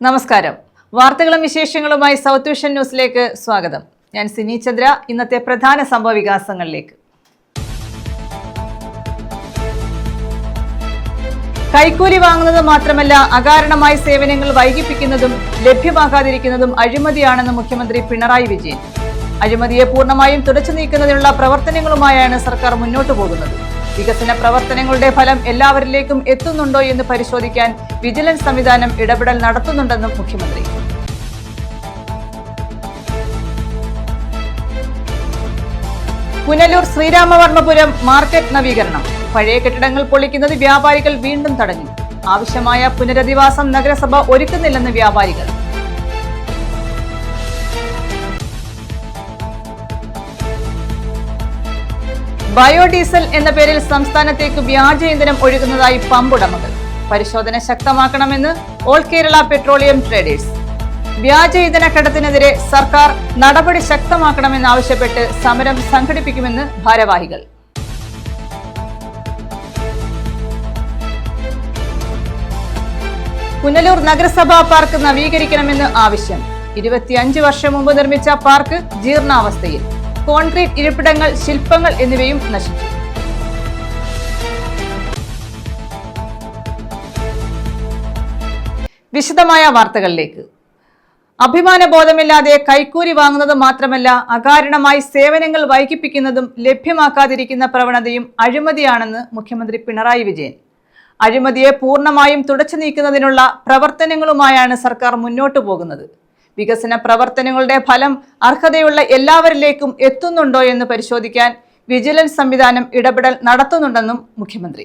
നമസ്കാരം. വാർത്തകളും വിശേഷങ്ങളുമായി സൗത്ത് വിഷൻ ന്യൂസിലേക്ക് സ്വാഗതം. ഞാൻ സിനി ചന്ദ്ര. ഇന്നത്തെ പ്രധാന സംഭവ വികാസങ്ങളിലേക്ക്. കൈക്കൂലി വാങ്ങുന്നത് മാത്രമല്ല, അകാരണമായി സേവനങ്ങൾ വൈകിപ്പിക്കുന്നതും ലഭ്യമാകാതിരിക്കുന്നതും അഴിമതിയാണെന്ന് മുഖ്യമന്ത്രി പിണറായി വിജയൻ. അഴിമതിയെ പൂർണ്ണമായും തുടച്ചു നീക്കുന്നതിനുള്ള പ്രവർത്തനങ്ങളുമായാണ് സർക്കാർ മുന്നോട്ടു പോകുന്നത്. വികസന പ്രവർത്തനങ്ങളുടെ ഫലം എല്ലാവരിലേക്കും എത്തുന്നുണ്ടോ എന്ന് പരിശോധിക്കാൻ വിജിലൻസ് സംവിധാനം ഇടപെടൽ നടത്തുന്നുണ്ടെന്നും മുഖ്യമന്ത്രി. പുനലൂർ ശ്രീരാമവർമ്മപുരം മാർക്കറ്റ് നവീകരണം. പഴയ കെട്ടിടങ്ങൾ പൊളിക്കുന്നത് വ്യാപാരികൾ വീണ്ടും തടഞ്ഞു. ആവശ്യമായ പുനരധിവാസം നഗരസഭ ഒരുക്കുന്നില്ലെന്ന് വ്യാപാരികൾ. ബയോഡീസൽ എന്ന പേരിൽ സംസ്ഥാനത്തേക്ക് വ്യാജ ഇന്ധനം ഒഴുകുന്നതായി പമ്പ് ഉടമകൾ. പരിശോധന ശക്തമാക്കണമെന്ന് ഓൾ കേരള പെട്രോളിയം ട്രേഡേഴ്സ്. വ്യാജ ഇന്ധന കടത്തിനെതിരെ സർക്കാർ നടപടി ശക്തമാക്കണമെന്നാവശ്യപ്പെട്ട് സമരം സംഘടിപ്പിക്കുമെന്ന് ഭാരവാഹികൾ. പുനലൂർ നഗരസഭാ പാർക്ക് നവീകരിക്കണമെന്ന് ആവശ്യം. 25 വർഷം മുമ്പ് നിർമ്മിച്ച പാർക്ക് ജീർണാവസ്ഥയിൽ. കോൺക്രീറ്റ് ഇരിപ്പിടങ്ങൾ, ശില്പങ്ങൾ എന്നിവയും നശിച്ചു. വിശദമായ വാർത്തകളിലേക്ക്. അഭിമാനബോധമില്ലാതെ കൈക്കൂലി വാങ്ങുന്നത് മാത്രമല്ല, അകാരണമായി സേവനങ്ങൾ വൈകിപ്പിക്കുന്നതും ലഭ്യമാക്കാതിരിക്കുന്ന പ്രവണതയും അഴിമതിയാണെന്ന് മുഖ്യമന്ത്രി പിണറായി വിജയൻ. അഴിമതിയെ പൂർണ്ണമായും തുടച്ചു നീക്കുന്നതിനുള്ള പ്രവർത്തനങ്ങളുമായാണ് സർക്കാർ മുന്നോട്ടു പോകുന്നത്. വികസന പ്രവർത്തനങ്ങളുടെ ഫലം അർഹതയുള്ള എല്ലാവരിലേക്കും എത്തുന്നുണ്ടോ എന്ന് പരിശോധിക്കാൻ വിജിലൻസ് സംവിധാനം ഇടപെടൽ നടത്തുന്നുണ്ടെന്നും മുഖ്യമന്ത്രി.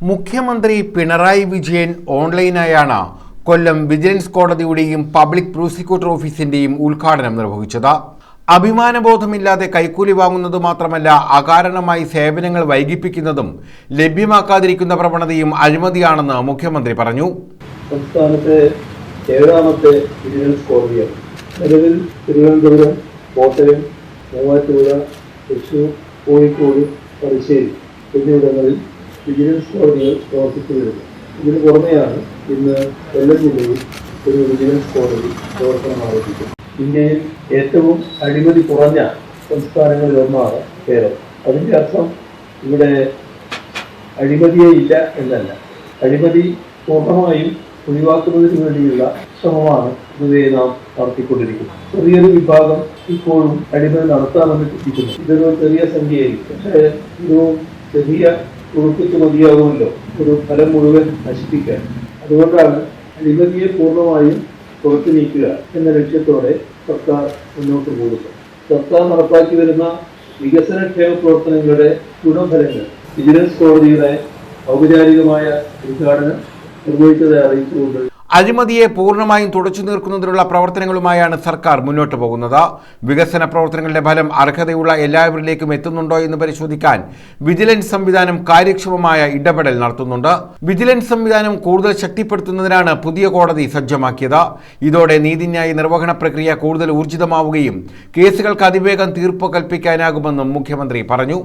മുഖ്യമന്ത്രി പിണറായി വിജയൻ ഓൺലൈനായാണ് കൊല്ലം വിജിലൻസ് കോടതിയുടെയും പബ്ലിക് പ്രോസിക്യൂട്ടർ ഓഫീസിന്റെയും ഉദ്ഘാടനം നിർവഹിച്ചത്. അഭിമാനബോധമില്ലാതെ കൈക്കൂലി വാങ്ങുന്നത് മാത്രമല്ല, അകാരണമായി സേവനങ്ങൾ വൈകിപ്പിക്കുന്നതും ലഭ്യമാക്കാതിരിക്കുന്ന പ്രവണതയും അഴിമതിയാണെന്ന് മുഖ്യമന്ത്രി പറഞ്ഞു. സംസ്ഥാനത്തെ 7ാമത്തെ വിജിലൻസ് കോടതിയാണ്. നിലവിൽ തിരുവനന്തപുരം, കോട്ടയം, മൂവാറ്റുപുഴ, തൃശൂർ, കോഴിക്കോട്, തലശ്ശേരി എന്നിവിടങ്ങളിൽ വിജിലൻസ് കോടതികൾ പ്രവർത്തിച്ചു വരുന്നു. ഇതിന് പുറമെയാണ് ഇന്ന് കൊല്ലം ജില്ലയിൽ ഒരു വിജിലൻസ് കോടതി പ്രവർത്തനം ആരംഭിക്കുന്നത്. ഇന്ത്യയിൽ ഏറ്റവും അഴിമതി കുറഞ്ഞ സംസ്ഥാനങ്ങളിലൊന്നാണ് കേരളം. അതിൻ്റെ അർത്ഥം ഇവിടെ അഴിമതിയേ ഇല്ല എന്നല്ല. അഴിമതി പൂർണ്ണമായും ഒഴിവാക്കുന്നതിന് വേണ്ടിയുള്ള ശ്രമമാണ് പൊതുവെ നാം നടത്തിക്കൊണ്ടിരിക്കുന്നത്. ചെറിയൊരു വിഭാഗം ഇപ്പോഴും അഴിമതി നടത്താമെന്ന് ചിന്തിക്കുന്നു. ഇതൊരു ചെറിയ സംഖ്യയായിരിക്കും. പക്ഷേ ഒരു ചെറിയ ഉറപ്പിച്ച് മതിയാകുമല്ലോ ഒരു ഫലം മുഴുവൻ നശിപ്പിക്കാൻ. അതുകൊണ്ടാണ് അഴിമതിയെ പൂർണ്ണമായും പുറത്തു നീക്കുക എന്ന ലക്ഷ്യത്തോടെ സർക്കാർ മുന്നോട്ട് പോകുന്നത്. സർക്കാർ നടപ്പാക്കി വരുന്ന വികസനക്ഷേമ പ്രവർത്തനങ്ങളുടെ ഗുണഫലങ്ങൾ വിജിലൻസ് കോടതിയുടെ ഔപചാരികമായ ഉദ്ഘാടനം നിർവഹിച്ചതായി അറിയിച്ചുകൊണ്ട് അഴിമതിയെ പൂർണ്ണമായും തുടച്ചു നീക്കുന്നതിനുള്ള പ്രവർത്തനങ്ങളുമായാണ് സർക്കാർ മുന്നോട്ട് പോകുന്നത്. വികസന പ്രവർത്തനങ്ങളുടെ ഫലം അർഹതയുള്ള എല്ലാവരിലേക്കും എത്തുന്നുണ്ടോ എന്ന് പരിശോധിക്കാൻ വിജിലൻസ് സംവിധാനം കാര്യക്ഷമമായ ഇടപെടൽ നടത്തുന്നുണ്ട്. വിജിലൻസ് സംവിധാനം കൂടുതൽ ശക്തിപ്പെടുത്തുന്നതിനാണ് പുതിയ കോടതി സജ്ജമാക്കിയത്. ഇതോടെ നീതിന്യായ നിർവഹണ പ്രക്രിയ കൂടുതൽ ഊർജിതമാവുകയും കേസുകൾക്ക് അതിവേഗം തീർപ്പ് കൽപ്പിക്കാനാകുമെന്നും മുഖ്യമന്ത്രി പറഞ്ഞു.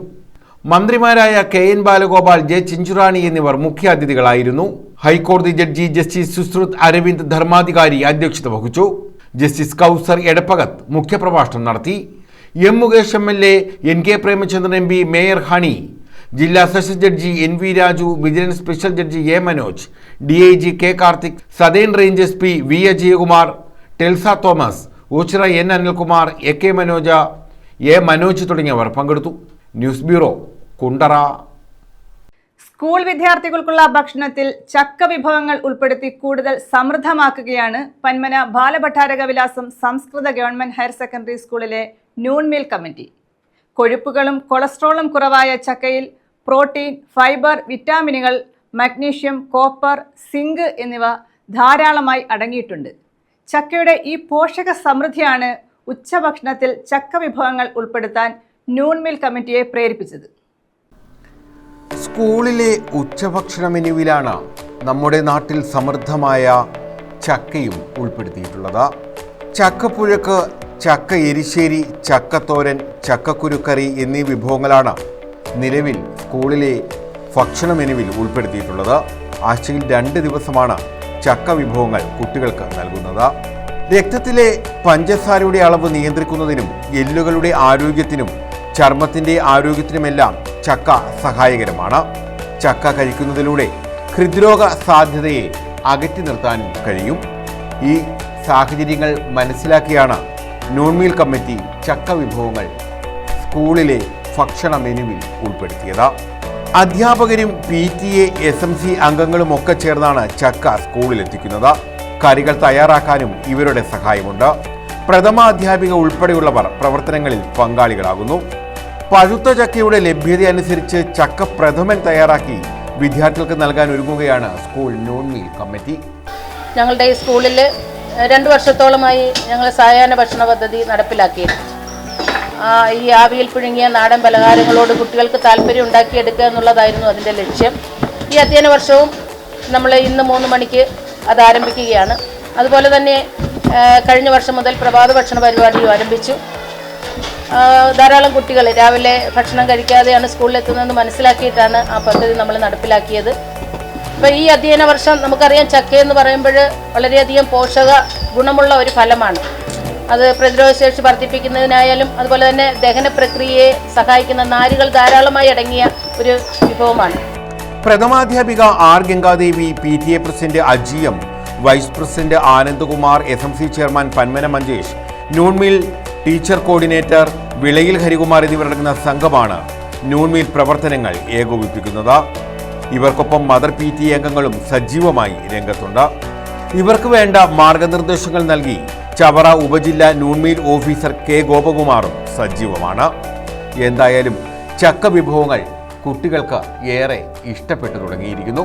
മന്ത്രിമാരായ KN ബാലഗോപാൽ, J ചിഞ്ചുറാണി എന്നിവർ മുഖ്യാതിഥികളായിരുന്നു. ഹൈക്കോടതി ജഡ്ജി ജസ്റ്റിസ് സുശ്രുത് അരവിന്ദ് ധർമാധികാരി അധ്യക്ഷത വഹിച്ചു. ജസ്റ്റിസ് കൗസർ എടപ്പകത്ത് മുഖ്യപ്രഭാഷണം നടത്തി. M Mukesh MLA, NK Premachandran MP, mayor Honey, ജില്ലാ sessions judge NV Raju, vigilance special judge A Manoj, DIG K Karthik, southern range SP V Ajayakumar, Telsa Thomas, Ochira N Anilkumar, AK Manoja, A Manoj തുടങ്ങിയവർ പങ്കെടുത്തു. News bureau, Kundara. സ്കൂൾ വിദ്യാർത്ഥികൾക്കുള്ള ഭക്ഷണത്തിൽ ചക്ക വിഭവങ്ങൾ ഉൾപ്പെടുത്തി കൂടുതൽ സമൃദ്ധമാക്കുകയാണ് Panmana Balabhattaraka Vilasam Samskrita government higher secondary സ്കൂളിലെ നൂൺ മീൽ കമ്മിറ്റി. കൊഴുപ്പുകളും കൊളസ്ട്രോളും കുറവായ ചക്കയിൽ പ്രോട്ടീൻ, ഫൈബർ, വിറ്റാമിനുകൾ, മഗ്നീഷ്യം, കോപ്പർ, സിങ്ക് എന്നിവ ധാരാളമായി അടങ്ങിയിട്ടുണ്ട്. ചക്കയുടെ ഈ പോഷക സമൃദ്ധിയാണ് ഉച്ചഭക്ഷണത്തിൽ ചക്ക വിഭവങ്ങൾ ഉൾപ്പെടുത്താൻ നൂൺ മീൽ കമ്മിറ്റിയെ പ്രേരിപ്പിച്ചത്. സ്കൂളിലെ ഉച്ചഭക്ഷണ മെനുവിലാണ് നമ്മുടെ നാട്ടിൽ സമൃദ്ധമായ ചക്കയും ഉൾപ്പെടുത്തിയിട്ടുള്ളത്. ചക്കപ്പുഴക്ക്, ചക്ക എരിശ്ശേരി, ചക്കത്തോരൻ, ചക്കക്കുരുക്കറി എന്നീ വിഭവങ്ങളാണ് നിലവിൽ സ്കൂളിലെ ഭക്ഷണ മെനുവിൽ ഉൾപ്പെടുത്തിയിട്ടുള്ളത്. ആഴ്ചയിൽ 2 ദിവസമാണ് ചക്ക വിഭവങ്ങൾ കുട്ടികൾക്ക് നൽകുന്നത്. രക്തത്തിലെ പഞ്ചസാരയുടെ അളവ് നിയന്ത്രിക്കുന്നതിനും എല്ലുകളുടെ ആരോഗ്യത്തിനും ചർമ്മത്തിന്റെ ആരോഗ്യത്തിനുമെല്ലാം ചക്ക സഹായകരമാണ്. ചക്ക കഴിക്കുന്നതിലൂടെ ഹൃദ്രോഗ സാധ്യതയെ അകറ്റി നിർത്താനും കഴിയും. ഈ സാഹചര്യങ്ങൾ മനസ്സിലാക്കിയാണ് നോൺ മീൽ കമ്മിറ്റി ചക്ക വിഭവങ്ങൾ സ്കൂളിലെ ഭക്ഷണ മെനുവിൽ ഉൾപ്പെടുത്തിയത്. അധ്യാപകരും PTA SMC അംഗങ്ങളും ഒക്കെ ചേർന്നാണ് ചക്ക സ്കൂളിലെത്തിക്കുന്നത്. കറികൾ തയ്യാറാക്കാനും ഇവരുടെ സഹായമുണ്ട്. പ്രഥമാധ്യാപിക ഉൾപ്പെടെയുള്ളവർ പ്രവർത്തനങ്ങളിൽ പങ്കാളികളാകുന്നു. പഴുത്ത ചക്കയുടെ ലഭ്യത അനുസരിച്ച് ചക്ക പ്രഥമൻ തയ്യാറാക്കി വിദ്യാർത്ഥികൾക്ക് നൽകാൻ ഒരുങ്ങുകയാണ് സ്കൂൾ നോൺ മീൽ കമ്മിറ്റി. ഞങ്ങളുടെ ഈ സ്കൂളിൽ 2 വർഷത്തോളമായി ഞങ്ങൾ സായാഹ്ന ഭക്ഷണ പദ്ധതി നടപ്പിലാക്കിയിരുന്നു. ഈ ആവിയിൽ പുഴുങ്ങിയ നാടൻ പലഹാരങ്ങളോട് കുട്ടികൾക്ക് താല്പര്യം ഉണ്ടാക്കിയെടുക്കുക എന്നുള്ളതായിരുന്നു അതിൻ്റെ ലക്ഷ്യം. ഈ അധ്യയന വർഷവും നമ്മൾ ഇന്ന് 3 മണിക്ക് അത് ആരംഭിക്കുകയാണ്. അതുപോലെ തന്നെ കഴിഞ്ഞ വർഷം മുതൽ പ്രഭാത ഭക്ഷണ പരിപാടിയും ആരംഭിച്ചു. ധാരാളം കുട്ടികൾ രാവിലെ ഭക്ഷണം കഴിക്കാതെയാണ് സ്കൂളിലെത്തുന്നതെന്ന് മനസ്സിലാക്കിയിട്ടാണ് ആ പദ്ധതി നമ്മൾ നടപ്പിലാക്കിയത്. അപ്പോൾ ഈ അധ്യയന വർഷം നമുക്കറിയാം, ചക്ക എന്ന് പറയുമ്പോൾ വളരെയധികം പോഷക ഗുണമുള്ള ഒരു ഫലമാണ്. അത് പ്രതിരോധശേഷി വർദ്ധിപ്പിക്കുന്നതിനായാലും അതുപോലെ തന്നെ ദഹന പ്രക്രിയയെ സഹായിക്കുന്ന നാരുകൾ ധാരാളമായി അടങ്ങിയ ഒരു വിഭവമാണ്. പ്രഥമാധ്യാപിക R Gangadevi, PTA president Ajiyam, vice president Anandakumar, SMC chairman Panmana Manjesh, noon meal teacher coordinator Vilayil Harikumar എന്നിവരടങ്ങുന്ന സംഘമാണ് നോൺ മീൽ പ്രവർത്തനങ്ങൾ ഏകോപിപ്പിക്കുന്നത്. ഇവർക്കൊപ്പം മദർ PTA അംഗങ്ങളും സജീവമായി രംഗത്തുണ്ട്. ഇവർക്ക് വേണ്ട മാർഗനിർദ്ദേശങ്ങൾ നൽകി ചവറ ഉപജില്ല നോൺ മീൽ ഓഫീസർ K ഗോപകുമാറും സജീവമാണ്. എന്തായാലും ചക്ക വിഭവങ്ങൾ കുട്ടികൾക്ക് ഏറെ ഇഷ്ടപ്പെട്ടു തുടങ്ങിയിരിക്കുന്നു.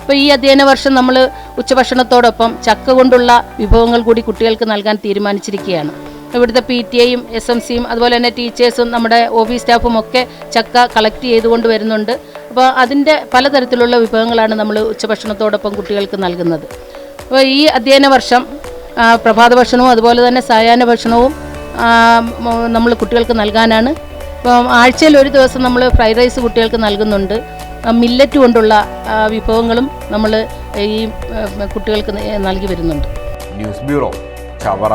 ഇപ്പോൾ ഈ അധ്യയന വർഷം നമ്മൾ ഉച്ചഭക്ഷണത്തോടൊപ്പം ചക്ക കൊണ്ടുള്ള വിഭവങ്ങൾ കൂടി കുട്ടികൾക്ക് നൽകാൻ തീരുമാനിച്ചിരിക്കുകയാണ്. ഇവിടുത്തെ PTAയും SMCയും അതുപോലെ തന്നെ ടീച്ചേഴ്സും നമ്മുടെ ഓഫീസ് സ്റ്റാഫും ഒക്കെ ചക്ക കളക്ട് ചെയ്തുകൊണ്ട് വരുന്നുണ്ട്. അപ്പോൾ അതിൻ്റെ പലതരത്തിലുള്ള വിഭവങ്ങളാണ് നമ്മൾ ഉച്ചഭക്ഷണത്തോടൊപ്പം കുട്ടികൾക്ക് നൽകുന്നത്. അപ്പോൾ ഈ അധ്യയന വർഷം പ്രഭാത ഭക്ഷണവും അതുപോലെ തന്നെ സായാഹ്ന ഭക്ഷണവും നമ്മൾ കുട്ടികൾക്ക് നൽകാനാണ്. അപ്പം ആഴ്ചയിൽ ഒരു ദിവസം നമ്മൾ ഫ്രൈഡ് റൈസ് കുട്ടികൾക്ക് നൽകുന്നുണ്ട്. മില്ലറ്റ് കൊണ്ടുള്ള വിഭവങ്ങളും നമ്മൾ ഈ കുട്ടികൾക്ക് നൽകി വരുന്നുണ്ട്. News bureau, Chavara.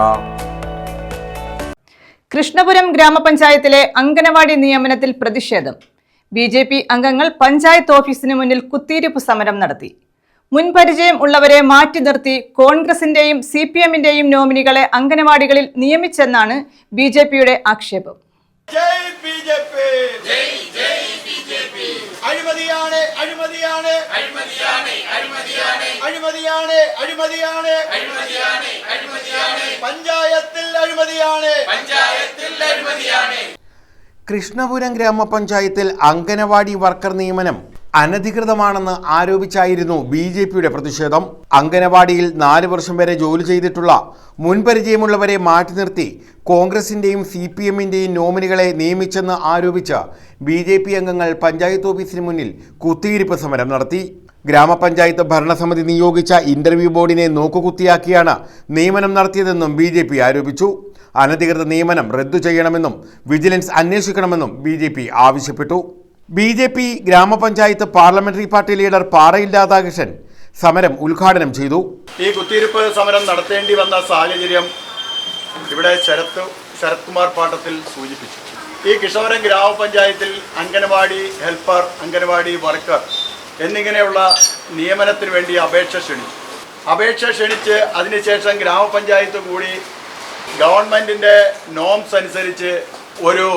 കൃഷ്ണപുരം ഗ്രാമപഞ്ചായത്തിലെ അംഗനവാടി നിയമനത്തിൽ പ്രതിഷേധം. BJP അംഗങ്ങൾ പഞ്ചായത്ത് ഓഫീസിന് മുന്നിൽ കുത്തിയിരിപ്പ് സമരം നടത്തി. മുൻപരിചയം ഉള്ളവരെ മാറ്റി നിർത്തി കോൺഗ്രസിന്റെയും CPMന്റെയും നോമിനികളെ അംഗനവാടികളിൽ നിയമിച്ചെന്നാണ് BJPയുടെ ആക്ഷേപം. ജയ് BJP, ജയ് ജയ് BJP. അഴിമതിയാണ് അഴിമതിയാണ് അഴിമതിയാണ് അഴിമതിയാണ് അഴിമതിയാണ് അഴിമതിയാണ് അഴിമതിയാണ് അഴിമതിയാണ് പഞ്ചായത്തിൽ അഴിമതിയാണ് പഞ്ചായത്തിൽ അഴിമതിയാണ്. കൃഷ്ണപുരം ഗ്രാമപഞ്ചായത്തിൽ അംഗനവാടി വർക്കർ നിയമനം അനധികൃതമാണെന്ന് ആരോപിച്ചായിരുന്നു BJPയുടെ പ്രതിഷേധം. അംഗനവാടിയിൽ 4 വർഷം വരെ ജോലി ചെയ്തിട്ടുള്ള മുൻപരിചയമുള്ളവരെ മാറ്റി നിർത്തി കോൺഗ്രസിന്റെയും CPMന്റെയും നോമിനികളെ നിയമിച്ചെന്ന് ആരോപിച്ച് BJP അംഗങ്ങൾ പഞ്ചായത്ത് ഓഫീസിന് മുന്നിൽ കുത്തിയിരിപ്പ് സമരം നടത്തി. ഗ്രാമപഞ്ചായത്ത് ഭരണസമിതി നിയോഗിച്ച ഇന്റർവ്യൂ ബോർഡിനെ നോക്കുകുത്തിയാക്കിയാണ് നിയമനം നടത്തിയതെന്നും BJP ആരോപിച്ചു. അനധികൃത നിയമനം റദ്ദു ചെയ്യണമെന്നും വിജിലൻസ് അന്വേഷിക്കണമെന്നും BJP ആവശ്യപ്പെട്ടു. BJP ഗ്രാമപഞ്ചായത്ത് പാർലമെന്ററി പാർട്ടി ലീഡർ പാറയിൽ രാധാകൃഷ്ണൻ സമരം ഉദ്ഘാടനം ചെയ്തു. ഈ കുത്തിയിരിപ്പ് സമരം നടത്തേണ്ടി വന്ന സാഹചര്യം ഇവിടെ ശരത് കുമാർ പാട്ടത്തിൽ സൂചിപ്പിച്ചു. ഈ കൃഷ്ണപുരം ഗ്രാമപഞ്ചായത്തിൽ അംഗനവാടി ഹെൽപ്പർ, അംഗനവാടി വർക്കർ എന്നിങ്ങനെയുള്ള നിയമനത്തിന് വേണ്ടി അപേക്ഷ ക്ഷണിച്ച് അതിനുശേഷം ഗ്രാമപഞ്ചായത്ത് കൂടി ഗവൺമെൻറ്റിൻ്റെ നോംസ് അനുസരിച്ച് ഒരു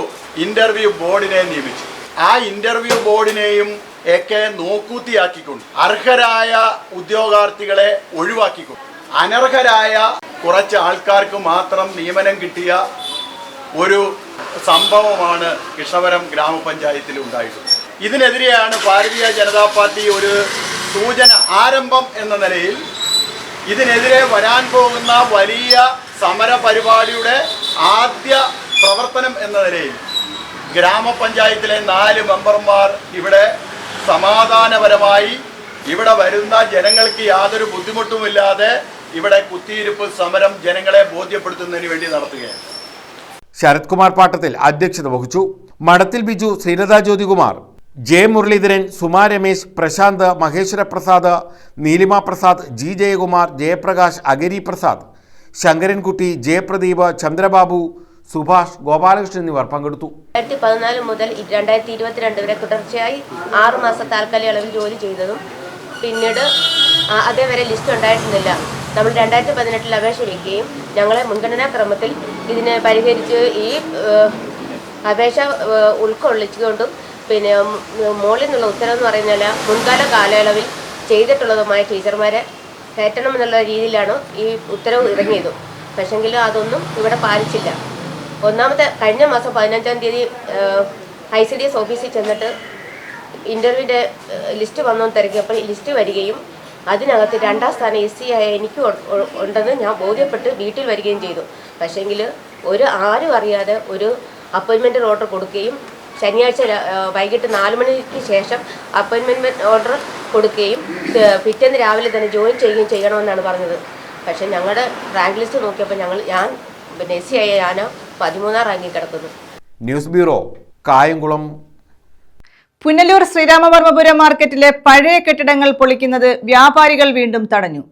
ഇൻ്റർവ്യൂ ബോർഡിനെ നിയമിച്ചു. ആ ഇൻ്റർവ്യൂ ബോർഡിനെയും ഒക്കെ നോക്കൂത്തിയാക്കിക്കൊണ്ട് അർഹരായ ഉദ്യോഗാർത്ഥികളെ ഒഴിവാക്കിക്കൊണ്ട് അനർഹരായ കുറച്ച് ആൾക്കാർക്ക് മാത്രം നിയമനം കിട്ടിയ ഒരു സംഭവമാണ് കൃഷ്ണപുരം ഗ്രാമപഞ്ചായത്തിൽ ഉണ്ടായിട്ടുള്ളത്. ഇതിനെതിരെയാണ് ഭാരതീയ ജനതാ പാർട്ടി ഒരു സൂചന ആരംഭം എന്ന നിലയിൽ ഇതിനെതിരെ വരാൻ പോകുന്ന വലിയ സമര പരിപാടിയുടെ ആദ്യ പ്രവർത്തനം എന്ന നിലയിൽ ഗ്രാമപഞ്ചായത്തിലെ 4 മെമ്പർമാർ ഇവിടെ സമാധാനപരമായി ഇവിടെ വരുന്ന ജനങ്ങൾക്ക് യാതൊരു ബുദ്ധിമുട്ടുമില്ലാതെ ഇവിടെ കുത്തിയിരിപ്പ് സമരം ജനങ്ങളെ ബോധ്യപ്പെടുത്തുന്നതിന് വേണ്ടി നടത്തുകയാണ്. ശരത് കുമാർ പാട്ടത്തിൽ അധ്യക്ഷത വഹിച്ചു. മഠത്തിൽ ബിജു, ശ്രീലത ജ്യോതികുമാർ, ജെ മുരളീധരൻ, സുമാ രമേശ്, പ്രശാന്ത്, മഹേശ്വര പ്രസാദ്, നീലിമ പ്രസാദ്, ജി ജയകുമാർ, ജയപ്രകാശ്, അഗരി പ്രസാദ്, ശങ്കരൻകുട്ടി, ജയപ്രദീപ്, ചന്ദ്രബാബു, സുഭാഷ്, ഗോപാലകൃഷ്ണൻ എന്നിവർ പങ്കെടുത്തു. 2014 മുതൽ 2022 വരെ തുടർച്ചയായി 6 മാസം താൽക്കാലിക അളവിൽ ജോലി ചെയ്തതും പിന്നീട് അതേവരെ ലിസ്റ്റ് ഉണ്ടായിരുന്നില്ല. നമ്മൾ 2018 അപേക്ഷ വയ്ക്കുകയും ഞങ്ങളെ മുൻഗണനാ ക്രമത്തിൽ ഇതിനെ പരിഹരിച്ച് ഈ അപേക്ഷ ഉൾക്കൊള്ളിച്ചുകൊണ്ടും പിന്നെ മുകളിൽ നിന്നുള്ള ഉത്തരവെന്ന് പറയുന്നില്ല മുൻകാല കാലയളവിൽ ചെയ്തിട്ടുള്ളതുമായ ടീച്ചർമാരെ കയറ്റണമെന്നുള്ള രീതിയിലാണ് ഈ ഉത്തരവ് ഇറങ്ങിയതും. പക്ഷെങ്കിലും അതൊന്നും ഇവിടെ പാലിച്ചില്ല. ഒന്നാമത്തെ കഴിഞ്ഞ മാസം 15-ാം തീയതി ICDS ഓഫീസിൽ ചെന്നിട്ട് ഇൻ്റർവ്യൂവിൻ്റെ ലിസ്റ്റ് വന്നു തിരക്കിയപ്പോൾ ലിസ്റ്റ് വരികയും അതിനകത്ത് 2ാം സ്ഥാനം SC ആയ എനിക്ക് ഉണ്ടെന്ന് ഞാൻ ബോധ്യപ്പെട്ട് വീട്ടിൽ വരികയും ചെയ്തു. പക്ഷേങ്കിൽ ആരും അറിയാതെ ഒരു അപ്പോയിൻമെൻറ്റ് ഓർഡർ കൊടുക്കുകയും ശനിയാഴ്ച വൈകിട്ട് 4 മണിക്ക് ശേഷം അപ്പോയിൻമെൻറ്റ് ഓർഡർ കൊടുക്കുകയും പിറ്റേന്ന് രാവിലെ തന്നെ ജോയിൻ ചെയ്യുകയും ചെയ്യണമെന്നാണ് പറഞ്ഞത്. പക്ഷേ ഞങ്ങളുടെ റാങ്ക് ലിസ്റ്റ് നോക്കിയപ്പോൾ ഞാൻ SC ആയ ഞാൻ 13ാം റാങ്കിൽ കിടക്കുന്നു. News bureau, Kayamkulam. പുനലൂർ ശ്രീരാമവർമ്മപുരം മാർക്കറ്റിലെ പഴയ കെട്ടിടങ്ങൾ പൊളിക്കുന്നത് വ്യാപാരികൾ വീണ്ടും തടഞ്ഞു.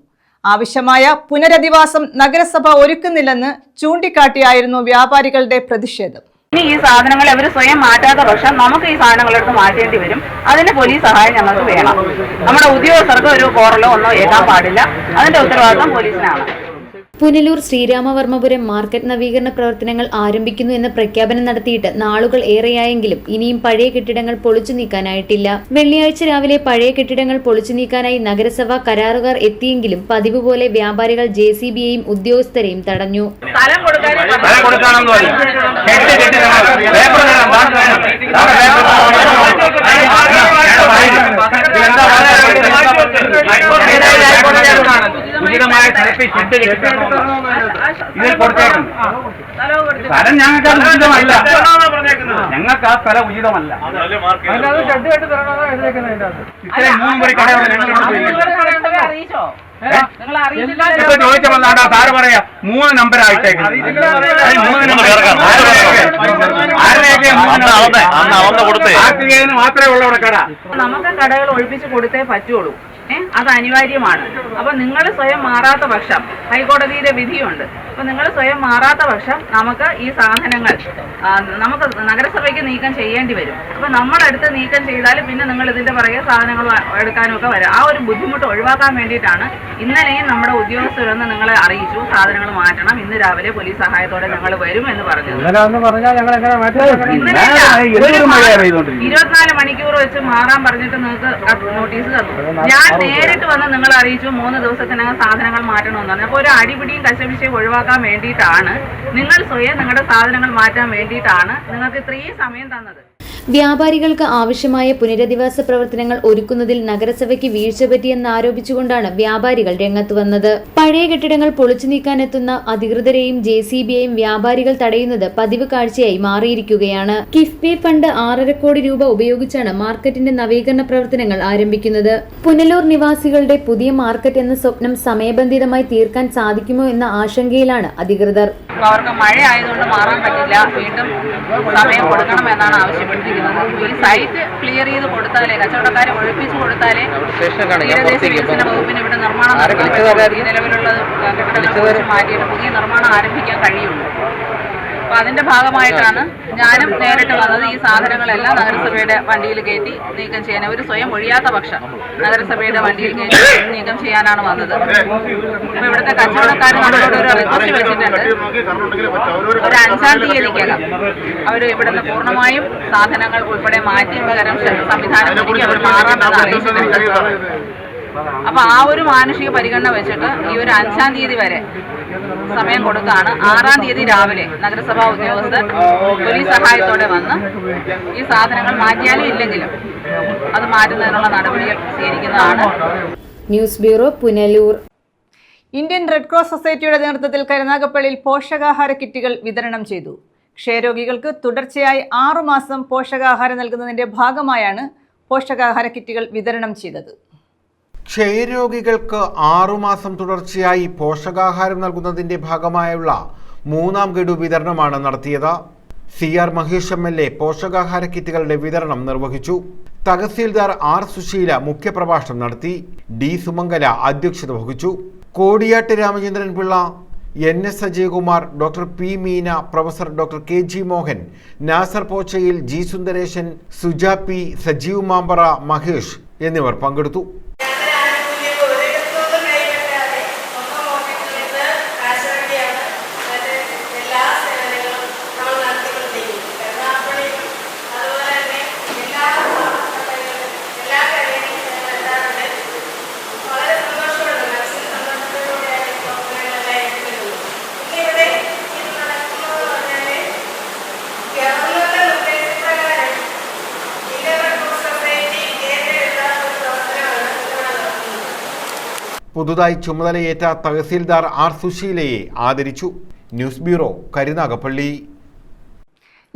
ആവശ്യമായ പുനരധിവാസം നഗരസഭ ഒരുക്കുന്നില്ലെന്ന് ചൂണ്ടിക്കാട്ടിയായിരുന്നു വ്യാപാരികളുടെ പ്രതിഷേധം. ഈ സാധനങ്ങൾ അവർ സ്വയം മാറ്റാത്ത പക്ഷം നമുക്ക് ഈ സാധനങ്ങളെടുത്ത് മാറ്റേണ്ടി വരും. അതിന് പോലീസ് സഹായം ഞങ്ങൾക്ക് വേണം. നമ്മുടെ ഉദ്യോഗസ്ഥർക്ക് ഒരു കോറലോ ഒന്നോ ഏൽക്കാൻ പാടില്ല. അതിന്റെ ഉത്തരവാദിത്വം പോലീസിനാണ്. പുനലൂർ ശ്രീരാമവർമ്മപുരം മാർക്കറ്റ് നവീകരണ പ്രവർത്തനങ്ങൾ ആരംഭിക്കുന്നു എന്ന പ്രഖ്യാപനം നടത്തിയിട്ട് നാളുകൾ ഏറെയായെങ്കിലും ഇനിയും പഴയ കെട്ടിടങ്ങൾ പൊളിച്ചു നീക്കാനായിട്ടില്ല. വെള്ളിയാഴ്ച രാവിലെ പഴയ കെട്ടിടങ്ങൾ പൊളിച്ചു നീക്കാനായി നഗരസഭ കരാറുകാർ എത്തിയെങ്കിലും പതിവ് പോലെ വ്യാപാരികൾ JCBയെയും ഉദ്യോഗസ്ഥരെയും തടഞ്ഞു. സ്ഥലം ഞങ്ങൾക്ക് ഉചിതമല്ല. ഞങ്ങൾക്ക് ആ സ്ഥലം ഉചിതമല്ല. ചോദിച്ചപ്പോഴാണ് സാറ് പറയാ 3 നമ്പർ ആയിട്ടേക്കുന്നത്. മാത്രമേ ഉള്ളൂ അവിടെ കട. നമുക്ക് കടകൾ ഒഴിപ്പിച്ച് കൊടുത്തേ പറ്റുള്ളൂ. അത് അനിവാര്യമാണ്. അപ്പൊ നിങ്ങൾ സ്വയം മാറാത്ത പക്ഷം ഹൈക്കോടതിയുടെ വിധിയുണ്ട്. അപ്പൊ നിങ്ങൾ സ്വയം മാറാത്ത പക്ഷം നമുക്ക് ഈ സാധനങ്ങൾ നമുക്ക് നഗരസഭയ്ക്ക് നീക്കം ചെയ്യേണ്ടി വരും. അപ്പൊ നമ്മളെടുത്ത് നീക്കം ചെയ്താൽ പിന്നെ നിങ്ങൾ ഇതിന്റെ പുറകെ സാധനങ്ങൾ എടുക്കാനും ഒക്കെ വരും. ആ ഒരു ബുദ്ധിമുട്ട് ഒഴിവാക്കാൻ വേണ്ടിയിട്ടാണ് ഇന്നലെയും നമ്മുടെ ഉദ്യോഗസ്ഥരൊന്ന് നിങ്ങളെ അറിയിച്ചു സാധനങ്ങൾ മാറ്റണം, ഇന്ന് രാവിലെ പോലീസ് സഹായത്തോടെ ഞങ്ങൾ വരും എന്ന് പറഞ്ഞത്. 24 മണിക്കൂർ വെച്ച് മാറാൻ പറഞ്ഞിട്ട് നിങ്ങൾക്ക് നോട്ടീസ് തന്നു. ഞാൻ നേരിട്ട് വന്ന് നിങ്ങളെ അറിയിച്ചു 3 ദിവസത്തിനകം സാധനങ്ങൾ മാറ്റണമെന്ന് പറഞ്ഞു. അപ്പോൾ ഒരു അടിപിടിയും കശപിശയും ഒഴിവാക്കാൻ വേണ്ടിയിട്ടാണ്, നിങ്ങൾ സ്വയം നിങ്ങളുടെ സാധനങ്ങൾ മാറ്റാൻ വേണ്ടിയിട്ടാണ് നിങ്ങൾക്ക് ഇത്രയും സമയം തന്നത്. വ്യാപാരികൾക്ക് ആവശ്യമായ പുനരധിവാസ പ്രവർത്തനങ്ങൾ ഒരുക്കുന്നതിൽ നഗരസഭയ്ക്ക് വീഴ്ച പറ്റിയെന്ന് ആരോപിച്ചുകൊണ്ടാണ് വ്യാപാരികൾ രംഗത്ത് വന്നത്. പഴയ കെട്ടിടങ്ങൾ പൊളിച്ചു നീക്കാനെത്തുന്ന അധികൃതരെയും JCBയെയും വ്യാപാരികൾ തടയുന്നത് പതിവ് കാഴ്ചയായി മാറിയിരിക്കുകയാണ്. കിഫ്ബി ഫണ്ട് 6.5 കോടി രൂപ ഉപയോഗിച്ചാണ് മാർക്കറ്റിന്റെ നവീകരണ പ്രവർത്തനങ്ങൾ ആരംഭിക്കുന്നത്. പുനലൂർ നിവാസികളുടെ പുതിയ മാർക്കറ്റ് എന്ന സ്വപ്നം സമയബന്ധിതമായി തീർക്കാൻ സാധിക്കുമോ എന്ന ആശങ്കയിലാണ് അധികൃതർ. അവർക്ക് മഴ ആയതുകൊണ്ട് മാറാൻ പറ്റില്ല, വീണ്ടും സമയം കൊടുക്കണമെന്നാണ് ആവശ്യപ്പെട്ടിരിക്കുന്നത്. ഈ സൈറ്റ് ക്ലിയർ ചെയ്ത് കൊടുത്താലേ, കച്ചവടക്കാരെ ഒഴിപ്പിച്ചു കൊടുത്താലേ തീരദേശ വികസന വകുപ്പിന് ഇവിടെ നിർമ്മാണം ഈ നിലവിലുള്ള കെട്ടിടങ്ങൾ മാറ്റിയിട്ട് പുതിയ നിർമ്മാണം ആരംഭിക്കാൻ കഴിയുള്ളൂ. അപ്പോൾ അതിന്റെ ഭാഗമായിട്ടാണ് ഞാനും നേരിട്ട് വന്നത്. ഈ സാധനങ്ങളെല്ലാം നഗരസഭയുടെ വണ്ടിയിൽ കയറ്റി നീക്കം ചെയ്യാൻ, ഒരു സ്വയം ഒഴിയാത്ത പക്ഷം നഗരസഭയുടെ വണ്ടിയിൽ കയറ്റി നീക്കം ചെയ്യാനാണ് വന്നത്. അപ്പോൾ ഇവിടുത്തെ കച്ചവടക്കാർ നമ്മളോട് ഒരു റിക്വസ്റ്റ് വെച്ചിട്ടുണ്ട്, ഒരു 5-ാം തീയതിക്കകം അവർ ഇവിടുന്ന് പൂർണ്ണമായും സാധനങ്ങൾ ഉൾപ്പെടെ മാറ്റി പകരം സംവിധാനം ഒരുക്കി അവർ മാറാമെന്ന് അറിയിച്ചിട്ടുണ്ട്. അപ്പൊ ആ ഒരു മാനുഷിക പരിഗണന വെച്ചിട്ട് ഈ ഒരു 5-ാം തീയതി വരെ സമയം കൊടുത്താണ്. 6-ാം തീയതി രാവിലെ നഗരസഭാ ഉദ്യോഗസ്ഥർ പോലീസ് സഹായത്തോടെ വന്ന് ഈ സാധനങ്ങൾ മാറ്റിയാലും ഇല്ലെങ്കിലും അത് മാറ്റുന്നതിനുള്ള നടപടികൾ സ്വീകരിക്കുന്നതാണ്. News bureau, Punalur. Indian red cross സൊസൈറ്റിയുടെ നേതൃത്വത്തിൽ കരുനാഗപ്പള്ളിയിൽ പോഷകാഹാര കിറ്റുകൾ വിതരണം ചെയ്തു. ക്ഷയരോഗികൾക്ക് തുടർച്ചയായി 6 മാസം പോഷകാഹാരം നൽകുന്നതിന്റെ ഭാഗമായാണ് പോഷകാഹാര കിറ്റുകൾ വിതരണം ചെയ്തത്. ക്ഷയരോഗികൾക്ക് 6 മാസം തുടർച്ചയായി പോഷകാഹാരം നൽകുന്നതിന്റെ ഭാഗമായുള്ള 3ാം ഗഡു വിതരണമാണ് നടത്തിയത്. CR മഹേഷ് MLA പോഷകാഹാര കിറ്റുകളുടെ വിതരണം നിർവഹിച്ചു. തഹസീൽദാർ ആർ സുശീല മുഖ്യപ്രഭാഷണം നടത്തി. ഡി സുമംഗല അധ്യക്ഷത വഹിച്ചു. Kodiyattu Ramachandran Pillai, NS Ajayakumar, doctor P Meena, professor doctor KG Mohan, Nasar Pochayil, G Sundaresan, Suja P, Sajeev Mambara, Mahesh എന്നിവർ പങ്കെടുത്തു. പുതുതായി ചുമതലയേറ്റ തഹസീൽദാർ ആർ സുശീലയെ ആദരിച്ചു. News bureau, Karunagappally.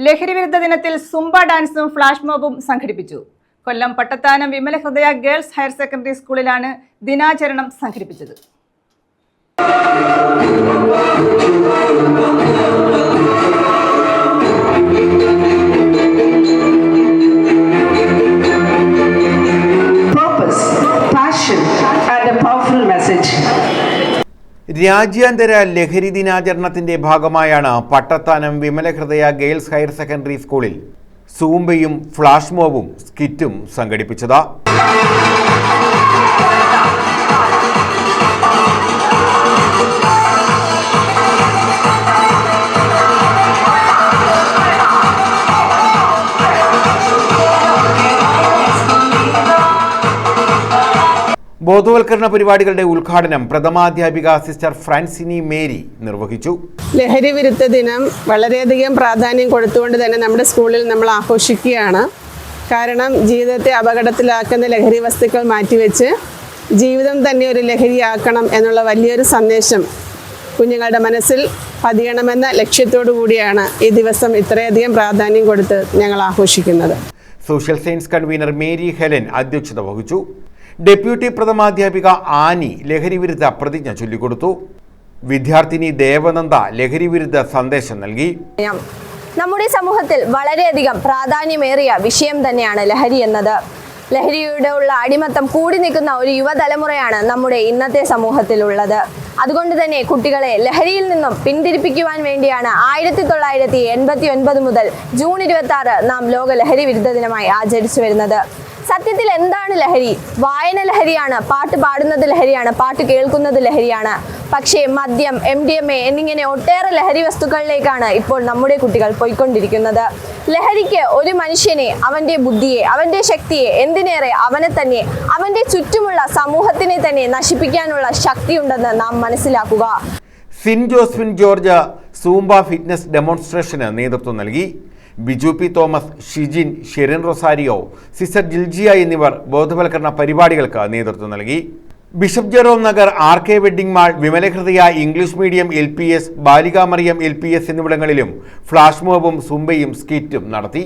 ലഹരിവിരുദ്ധ ദിനത്തിൽ സുംബ ഡാൻസും ഫ്ലാഷ് മോബും സംഘടിപ്പിച്ചു. കൊല്ലം പട്ടത്താനം വിമല ഹൃദയ ഗേൾസ് ഹയർ സെക്കൻഡറി സ്കൂളിലാണ് ദിനാചരണം സംഘടിപ്പിച്ചത്. രാജ്യാന്തര ലഹരി ദിനാചരണത്തിന്റെ ഭാഗമായാണ് പട്ടത്താനം വിമല ഹൃദയ ഗേൾസ് ഹയർ സെക്കൻഡറി സ്കൂളിൽ സൂംബയും ഫ്ലാഷ് മോബും സ്കിറ്റും സംഘടിപ്പിച്ചത്. ബോധവൽക്കരണ പരിപാടികളുടെ ഉദ്ഘാടനം പ്രഥമാധ്യാപിക സിസ്റ്റർ ഫ്രാൻസിനി മേരി നിർവഹിച്ചു. ലഹരി വിരുദ്ധ ദിനം വളരെയധികം പ്രാധാന്യം കൊടുത്തുകൊണ്ട് തന്നെ നമ്മുടെ സ്കൂളിൽ നമ്മൾ ആഘോഷിക്കുകയാണ്. കാരണം ജീവിതത്തെ അപകടത്തിലാക്കുന്ന ലഹരി വസ്തുക്കൾ മാറ്റിവെച്ച് ജീവിതം തന്നെ ഒരു ലഹരിയാക്കണം എന്നുള്ള വലിയൊരു സന്ദേശം കുഞ്ഞുങ്ങളുടെ മനസ്സിൽ പതിയണമെന്ന ലക്ഷ്യത്തോടു കൂടിയാണ് ഈ ദിവസം ഇത്രയധികം പ്രാധാന്യം കൊടുത്ത് ഞങ്ങൾ ആഘോഷിക്കുന്നത്. Social science convener Mary Helen അധ്യക്ഷത വഹിച്ചു. ഡെപ്യൂട്ടി പ്രഥമാധ്യാപിക ആനി ലഹരിവിരുദ്ധ പ്രതിജ്ഞ ചൊല്ലിക്കൊടുത്തു. വിദ്യാർത്ഥിനി ദേവനന്ദ ലഹരിവിരുദ്ധ സന്ദേശം നൽകി. നമ്മുടെ സമൂഹത്തിൽ വളരെയധികം പ്രാധാന്യമേറിയ വിഷയം തന്നെയാണ് ലഹരി എന്നത്. ലഹരിയുടെ ഉള്ള അടിമത്തം കൂടി നിൽക്കുന്ന ഒരു യുവതലമുറയാണ് നമ്മുടെ ഇന്നത്തെ സമൂഹത്തിലുള്ളത്. അതുകൊണ്ട് തന്നെ കുട്ടികളെ ലഹരിയിൽ നിന്നും പിന്തിരിപ്പിക്കുവാൻ വേണ്ടിയാണ് 1989 മുതൽ ജൂൺ 26 നാം ലോക ലഹരി വിരുദ്ധ ദിനമായി ആചരിച്ചു വരുന്നത്. സത്യത്തിൽ എന്താണ് ലഹരി? വായന ലഹരിയാണ്, പാട്ട് പാടുന്നത് ലഹരിയാണ്, പാട്ട് കേൾക്കുന്നത് ലഹരിയാണ്. പക്ഷേ മദ്യം, MDMA എന്നിങ്ങനെ ഒട്ടേറെ ലഹരി വസ്തുക്കളിലേക്കാണ് ഇപ്പോൾ നമ്മുടെ കുട്ടികൾ പോയിക്കൊണ്ടിരിക്കുന്നത്. ലഹരിക്ക് ഒരു മനുഷ്യനെ, അവൻ്റെ ബുദ്ധിയെ, അവൻ്റെ ശക്തിയെ, എന്തിനേറെ അവനെ തന്നെ, അവൻ്റെ ചുറ്റുമുള്ള സമൂഹത്തിനെ തന്നെ നശിപ്പിക്കാനുള്ള ശക്തിയുണ്ടെന്ന് നാം മനസ്സിലാക്കുക. Saint Josephine George zumba fitness ഡെമോൺസ്ട്രേഷന് നേതൃത്വം നൽകി. ബിജു പി തോമസ്, ഷിജിൻ, ഷെറിൻ റൊസാരിയോ, സിസ്റ്റർ ജിൽജിയ എന്നിവർ ബോധവൽക്കരണ പരിപാടികൾക്ക് നേതൃത്വം നൽകി. Bishop Jerome Nagar, RK wedding mall, Vimalahrudaya English medium LPS, Balikamariyam LPS എന്നിവിടങ്ങളിലും ഫ്ലാഷ് മോബും സുംബയും സ്കിറ്റും നടത്തി.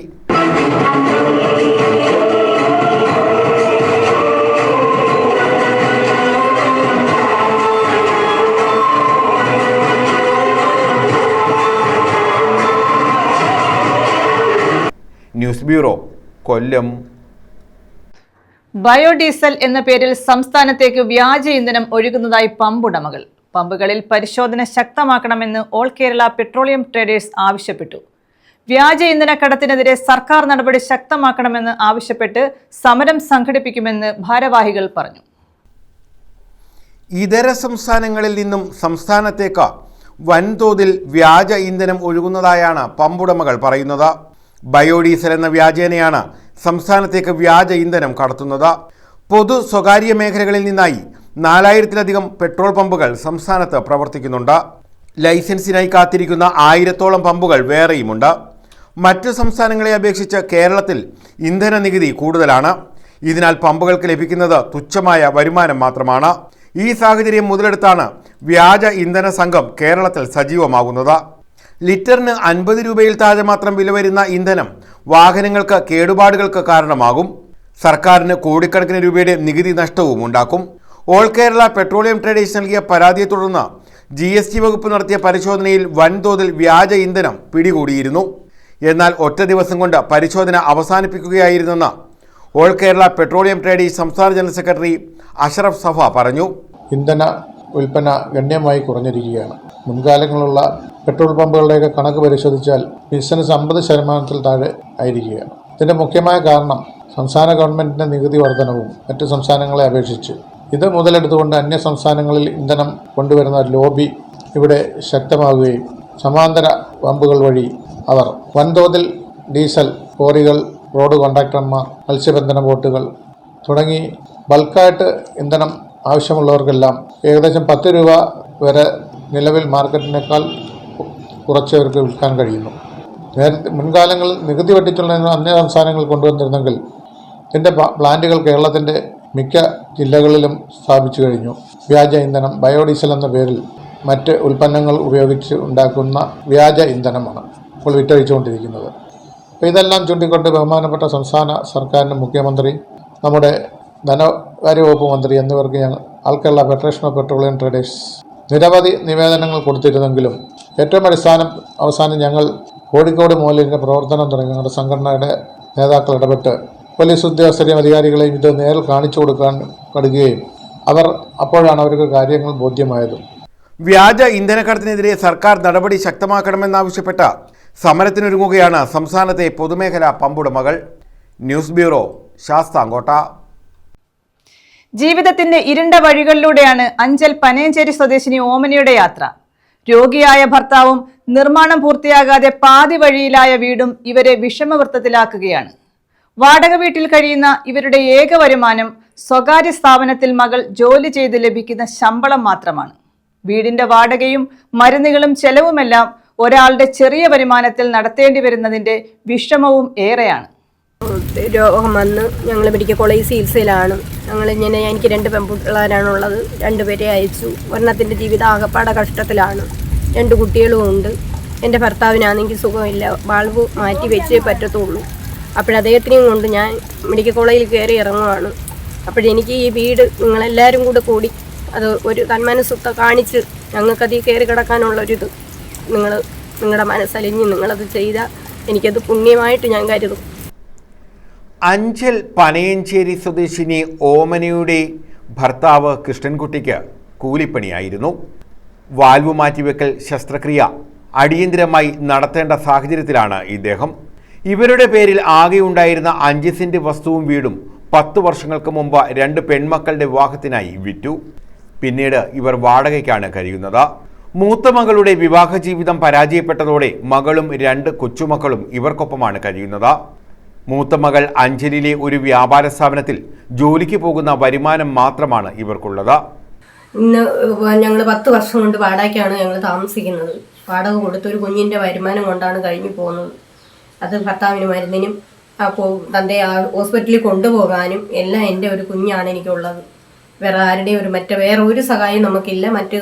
ന്യൂസ് ബ്യൂറോ, കൊല്ലം. ബയോഡീസൽ എന്ന പേരിൽ സംസ്ഥാനത്തേക്ക് വ്യാജ ഇന്ധനം ഒഴുകുന്നതായി പമ്പുടമകൾ. പമ്പുകളിൽ പരിശോധന ശക്തമാക്കണമെന്ന് ഓൾ കേരള പെട്രോളിയം ട്രേഡേഴ്സ് ആവശ്യപ്പെട്ടു. വ്യാജ ഇന്ധന കടത്തിനെതിരെ സർക്കാർ നടപടി ശക്തമാക്കണമെന്ന് ആവശ്യപ്പെട്ട് സമരം സംഘടിപ്പിക്കുമെന്ന് ഭാരവാഹികൾ പറഞ്ഞു. ഇതര സംസ്ഥാനങ്ങളിൽ നിന്നും സംസ്ഥാനത്തേക്ക് വൻതോതിൽ വ്യാജ ഇന്ധനം ഒഴുകുന്നതായാണ് പമ്പുടമകൾ പറയുന്നത്. ബയോഡീസൽ എന്ന വ്യാജേനയാണ് സംസ്ഥാനത്തേക്ക് വ്യാജ ഇന്ധനം കടത്തുന്നത്. പൊതു സ്വകാര്യ മേഖലകളിൽ നിന്നായി 4000-ലധികം പെട്രോൾ പമ്പുകൾ സംസ്ഥാനത്ത് പ്രവർത്തിക്കുന്നുണ്ട്. ലൈസൻസിനായി കാത്തിരിക്കുന്ന 1000-ഓളം പമ്പുകൾ വേറെയുമുണ്ട്. മറ്റ് സംസ്ഥാനങ്ങളെ അപേക്ഷിച്ച് കേരളത്തിൽ ഇന്ധന നികുതി കൂടുതലാണ്. ഇതിനാൽ പമ്പുകൾക്ക് ലഭിക്കുന്നത് തുച്ഛമായ വരുമാനം മാത്രമാണ്. ഈ സാഹചര്യം മുതലെടുത്താണ് വ്യാജ ഇന്ധന സംഘം കേരളത്തിൽ സജീവമാകുന്നത്. ലിറ്ററിന് 50 രൂപയിൽ താഴെ മാത്രം വില വരുന്ന ഇന്ധനം വാഹനങ്ങൾക്ക് കേടുപാടുകൾക്ക് കാരണമാകും. സർക്കാരിന് കോടിക്കണക്കിന് രൂപയുടെ നികുതി നഷ്ടവും ഉണ്ടാക്കും. ഓൾ കേരള പെട്രോളിയം ട്രേഡേഴ്സ് നൽകിയ പരാതിയെ തുടർന്ന് GST വകുപ്പ് നടത്തിയ പരിശോധനയിൽ വൻതോതിൽ വ്യാജ ഇന്ധനം പിടികൂടിയിരുന്നു. എന്നാൽ ഒറ്റ ദിവസം കൊണ്ട് പരിശോധന അവസാനിപ്പിക്കുകയായിരുന്നെന്ന് ഓൾ കേരള പെട്രോളിയം ട്രേഡേഴ്സ് സംസ്ഥാന ജനറൽ സെക്രട്ടറി അഷറഫ് സഫ പറഞ്ഞു. ഇന്ധന വിൽപ്പന ഗണ്യമായി കുറഞ്ഞിരിക്കുകയാണ്. മുൻകാലങ്ങളുള്ള പെട്രോൾ പമ്പുകളുടെയൊക്കെ കണക്ക് പരിശോധിച്ചാൽ ബിസിനസ് 50% താഴെ ആയിരിക്കുകയാണ്. ഇതിൻ്റെ മുഖ്യമായ കാരണം സംസ്ഥാന ഗവൺമെൻറ്റിൻ്റെ നികുതി വർധനവും മറ്റ് സംസ്ഥാനങ്ങളെ അപേക്ഷിച്ച് ഇത് മുതലെടുത്തുകൊണ്ട് അന്യ സംസ്ഥാനങ്ങളിൽ ഇന്ധനം കൊണ്ടുവരുന്ന ലോബി ഇവിടെ ശക്തമാവുകയും സമാന്തര പമ്പുകൾ വഴി അവർ വൻതോതിൽ ഡീസൽ ലോറികൾ, റോഡ് കോൺട്രാക്ടർമാർ, മത്സ്യബന്ധന ബോട്ടുകൾ തുടങ്ങി ബൾക്കായിട്ട് ഇന്ധനം ആവശ്യമുള്ളവർക്കെല്ലാം ഏകദേശം 10 രൂപ വരെ നിലവിൽ മാർക്കറ്റിനേക്കാൾ കുറച്ചവർക്ക് വിൽക്കാൻ കഴിയുന്നു. നേരത്തെ മുൻകാലങ്ങളിൽ നികുതി വെട്ടിച്ചുള്ള അന്യ സംസ്ഥാനങ്ങൾ കൊണ്ടുവന്നിരുന്നെങ്കിൽ ഇതിൻ്റെ പ്ലാന്റുകൾ കേരളത്തിൻ്റെ മിക്ക ജില്ലകളിലും സ്ഥാപിച്ചു കഴിഞ്ഞു. വ്യാജ ഇന്ധനം, ബയോഡീസൽ എന്ന പേരിൽ മറ്റ് ഉൽപ്പന്നങ്ങൾ ഉപയോഗിച്ച് ഉണ്ടാക്കുന്ന വ്യാജ ഇന്ധനമാണ് ഇപ്പോൾ വിറ്റഴിച്ചുകൊണ്ടിരിക്കുന്നത്. അപ്പോൾ ഇതെല്ലാം ചൂണ്ടിക്കൊണ്ട് ബഹുമാനപ്പെട്ട സംസ്ഥാന സർക്കാരിൻ്റെ മുഖ്യമന്ത്രി, നമ്മുടെ ധനകാര്യ വകുപ്പ് മന്ത്രി എന്നിവർക്ക് all Kerala federation of petroleum traders നിരവധി നിവേദനങ്ങൾ കൊടുത്തിരുന്നെങ്കിലും ഏറ്റവും അവസാനം ഞങ്ങൾ കോഴിക്കോട് മൂലയിൻ്റെ പ്രവർത്തനം തുടങ്ങി ഞങ്ങളുടെ സംഘടനയുടെ നേതാക്കൾ ഇടപെട്ട് പോലീസ് ഉദ്യോഗസ്ഥരെയും അധികാരികളെയും ഇത് നേരിൽ കാണിച്ചു കൊടുക്കുകയും അപ്പോഴാണ് അവർക്ക് കാര്യങ്ങൾ ബോധ്യമായതും. വ്യാജ ഇന്ധനക്കടത്തിനെതിരെ സർക്കാർ നടപടി ശക്തമാക്കണമെന്നാവശ്യപ്പെട്ട സമരത്തിനൊരുങ്ങുകയാണ് സംസ്ഥാനത്തെ പൊതുമേഖലാ പമ്പുടമകൾ. News bureau, Sasthamkotta. ജീവിതത്തിന്റെ ഇരുണ്ട വഴികളിലൂടെയാണ് അഞ്ചൽ പനയഞ്ചേരി സ്വദേശിനി ഓമനയുടെ യാത്ര. രോഗിയായ ഭർത്താവും നിർമ്മാണം പൂർത്തിയാകാതെ പാതി വഴിയിലായ വീടും ഇവരെ വിഷമവൃത്തത്തിലാക്കുകയാണ്. വാടക വീട്ടിൽ കഴിയുന്ന ഇവരുടെ ഏക വരുമാനം സ്വകാര്യ സ്ഥാപനത്തിൽ മകൾ ജോലി ചെയ്ത് ലഭിക്കുന്ന ശമ്പളം മാത്രമാണ്. വീടിന്റെ വാടകയും മരുന്നുകളും ചെലവുമെല്ലാം ഒരാളുടെ ചെറിയ വരുമാനത്തിൽ നടത്തേണ്ടി വരുന്നതിന്റെ വിഷമവും ഏറെയാണ്. രോഗം വന്ന് ഞങ്ങൾ മെഡിക്കൽ കോളേജ് ചികിത്സയിലാണ്. എനിക്ക് 2 പെൺപിള്ളേരാണുള്ളത്. 2 പേരെ അയച്ചു. ഒരെണ്ണത്തിൻ്റെ ജീവിതം ആകപ്പാടെ കഷ്ടത്തിലാണ്. 2 കുട്ടികളും ഉണ്ട്. എൻ്റെ ഭർത്താവിനാണെങ്കിൽ സുഖമില്ല. വാൾവ് മാറ്റി വെച്ചേ പറ്റത്തുള്ളൂ. അപ്പോഴദ്ദേഹത്തിനെയും കൊണ്ട് ഞാൻ മെഡിക്കൽ കോളേജിൽ കയറി ഇറങ്ങുവാണ്. അപ്പോഴെനിക്ക് ഈ വീട് നിങ്ങളെല്ലാവരും കൂടി അത് ഒരു തന്മനസ്സൊക്കെ കാണിച്ച് ഞങ്ങൾക്കതിൽ കയറി കിടക്കാനുള്ളൊരിത് നിങ്ങളുടെ മനസ്സലിഞ്ഞ് നിങ്ങളത് ചെയ്താൽ എനിക്കത് പുണ്യമായിട്ട് ഞാൻ കരുതും. അഞ്ചൽ പനയഞ്ചേരി സ്വദേശിനി ഓമനയുടെ ഭർത്താവ് കൃഷ്ണൻകുട്ടിക്ക് കൂലിപ്പണിയായിരുന്നു. വാൽവ് മാറ്റിവെക്കൽ ശസ്ത്രക്രിയ അടിയന്തിരമായി നടത്തേണ്ട സാഹചര്യത്തിലാണ് ഇദ്ദേഹം. ഇവരുടെ പേരിൽ ആകെ ഉണ്ടായിരുന്ന 5 സെന്റ് വസ്തുവും വീടും 10 വർഷങ്ങൾക്ക് മുമ്പ് 2 പെൺമക്കളുടെ വിവാഹത്തിനായി വിറ്റു. പിന്നീട് ഇവർ വാടകയ്ക്കാണ് കഴിയുന്നത്. മൂത്ത മകളുടെ വിവാഹ ജീവിതം പരാജയപ്പെട്ടതോടെ മകളും 2 കൊച്ചുമക്കളും ഇവർക്കൊപ്പമാണ് കഴിയുന്നത്. മൂത്ത മകൾ അഞ്ചലിലെ ഒരു വ്യാപാര സ്ഥാപനത്തിൽ ജോലിക്ക് പോകുന്ന വരുമാനം മാത്രമാണ് ഇവർക്കുള്ളത്. ഇന്ന് ഞങ്ങൾ 10 വർഷം കൊണ്ട് വാടകയ്ക്കാണ് ഞങ്ങൾ താമസിക്കുന്നത്. വാടക കൊടുത്തൊരു കുഞ്ഞിൻ്റെ വരുമാനം കൊണ്ടാണ് കഴിഞ്ഞു പോകുന്നത്. അത് ഭർത്താവിന് മരുന്നിനും തൻ്റെ ഹോസ്പിറ്റലിൽ കൊണ്ടുപോകാനും എല്ലാം എൻ്റെ ഒരു കുഞ്ഞാണ് എനിക്കുള്ളത്. വേറെ ആരുടെയും വേറെ ഒരു സഹായം നമുക്കില്ല. മറ്റ്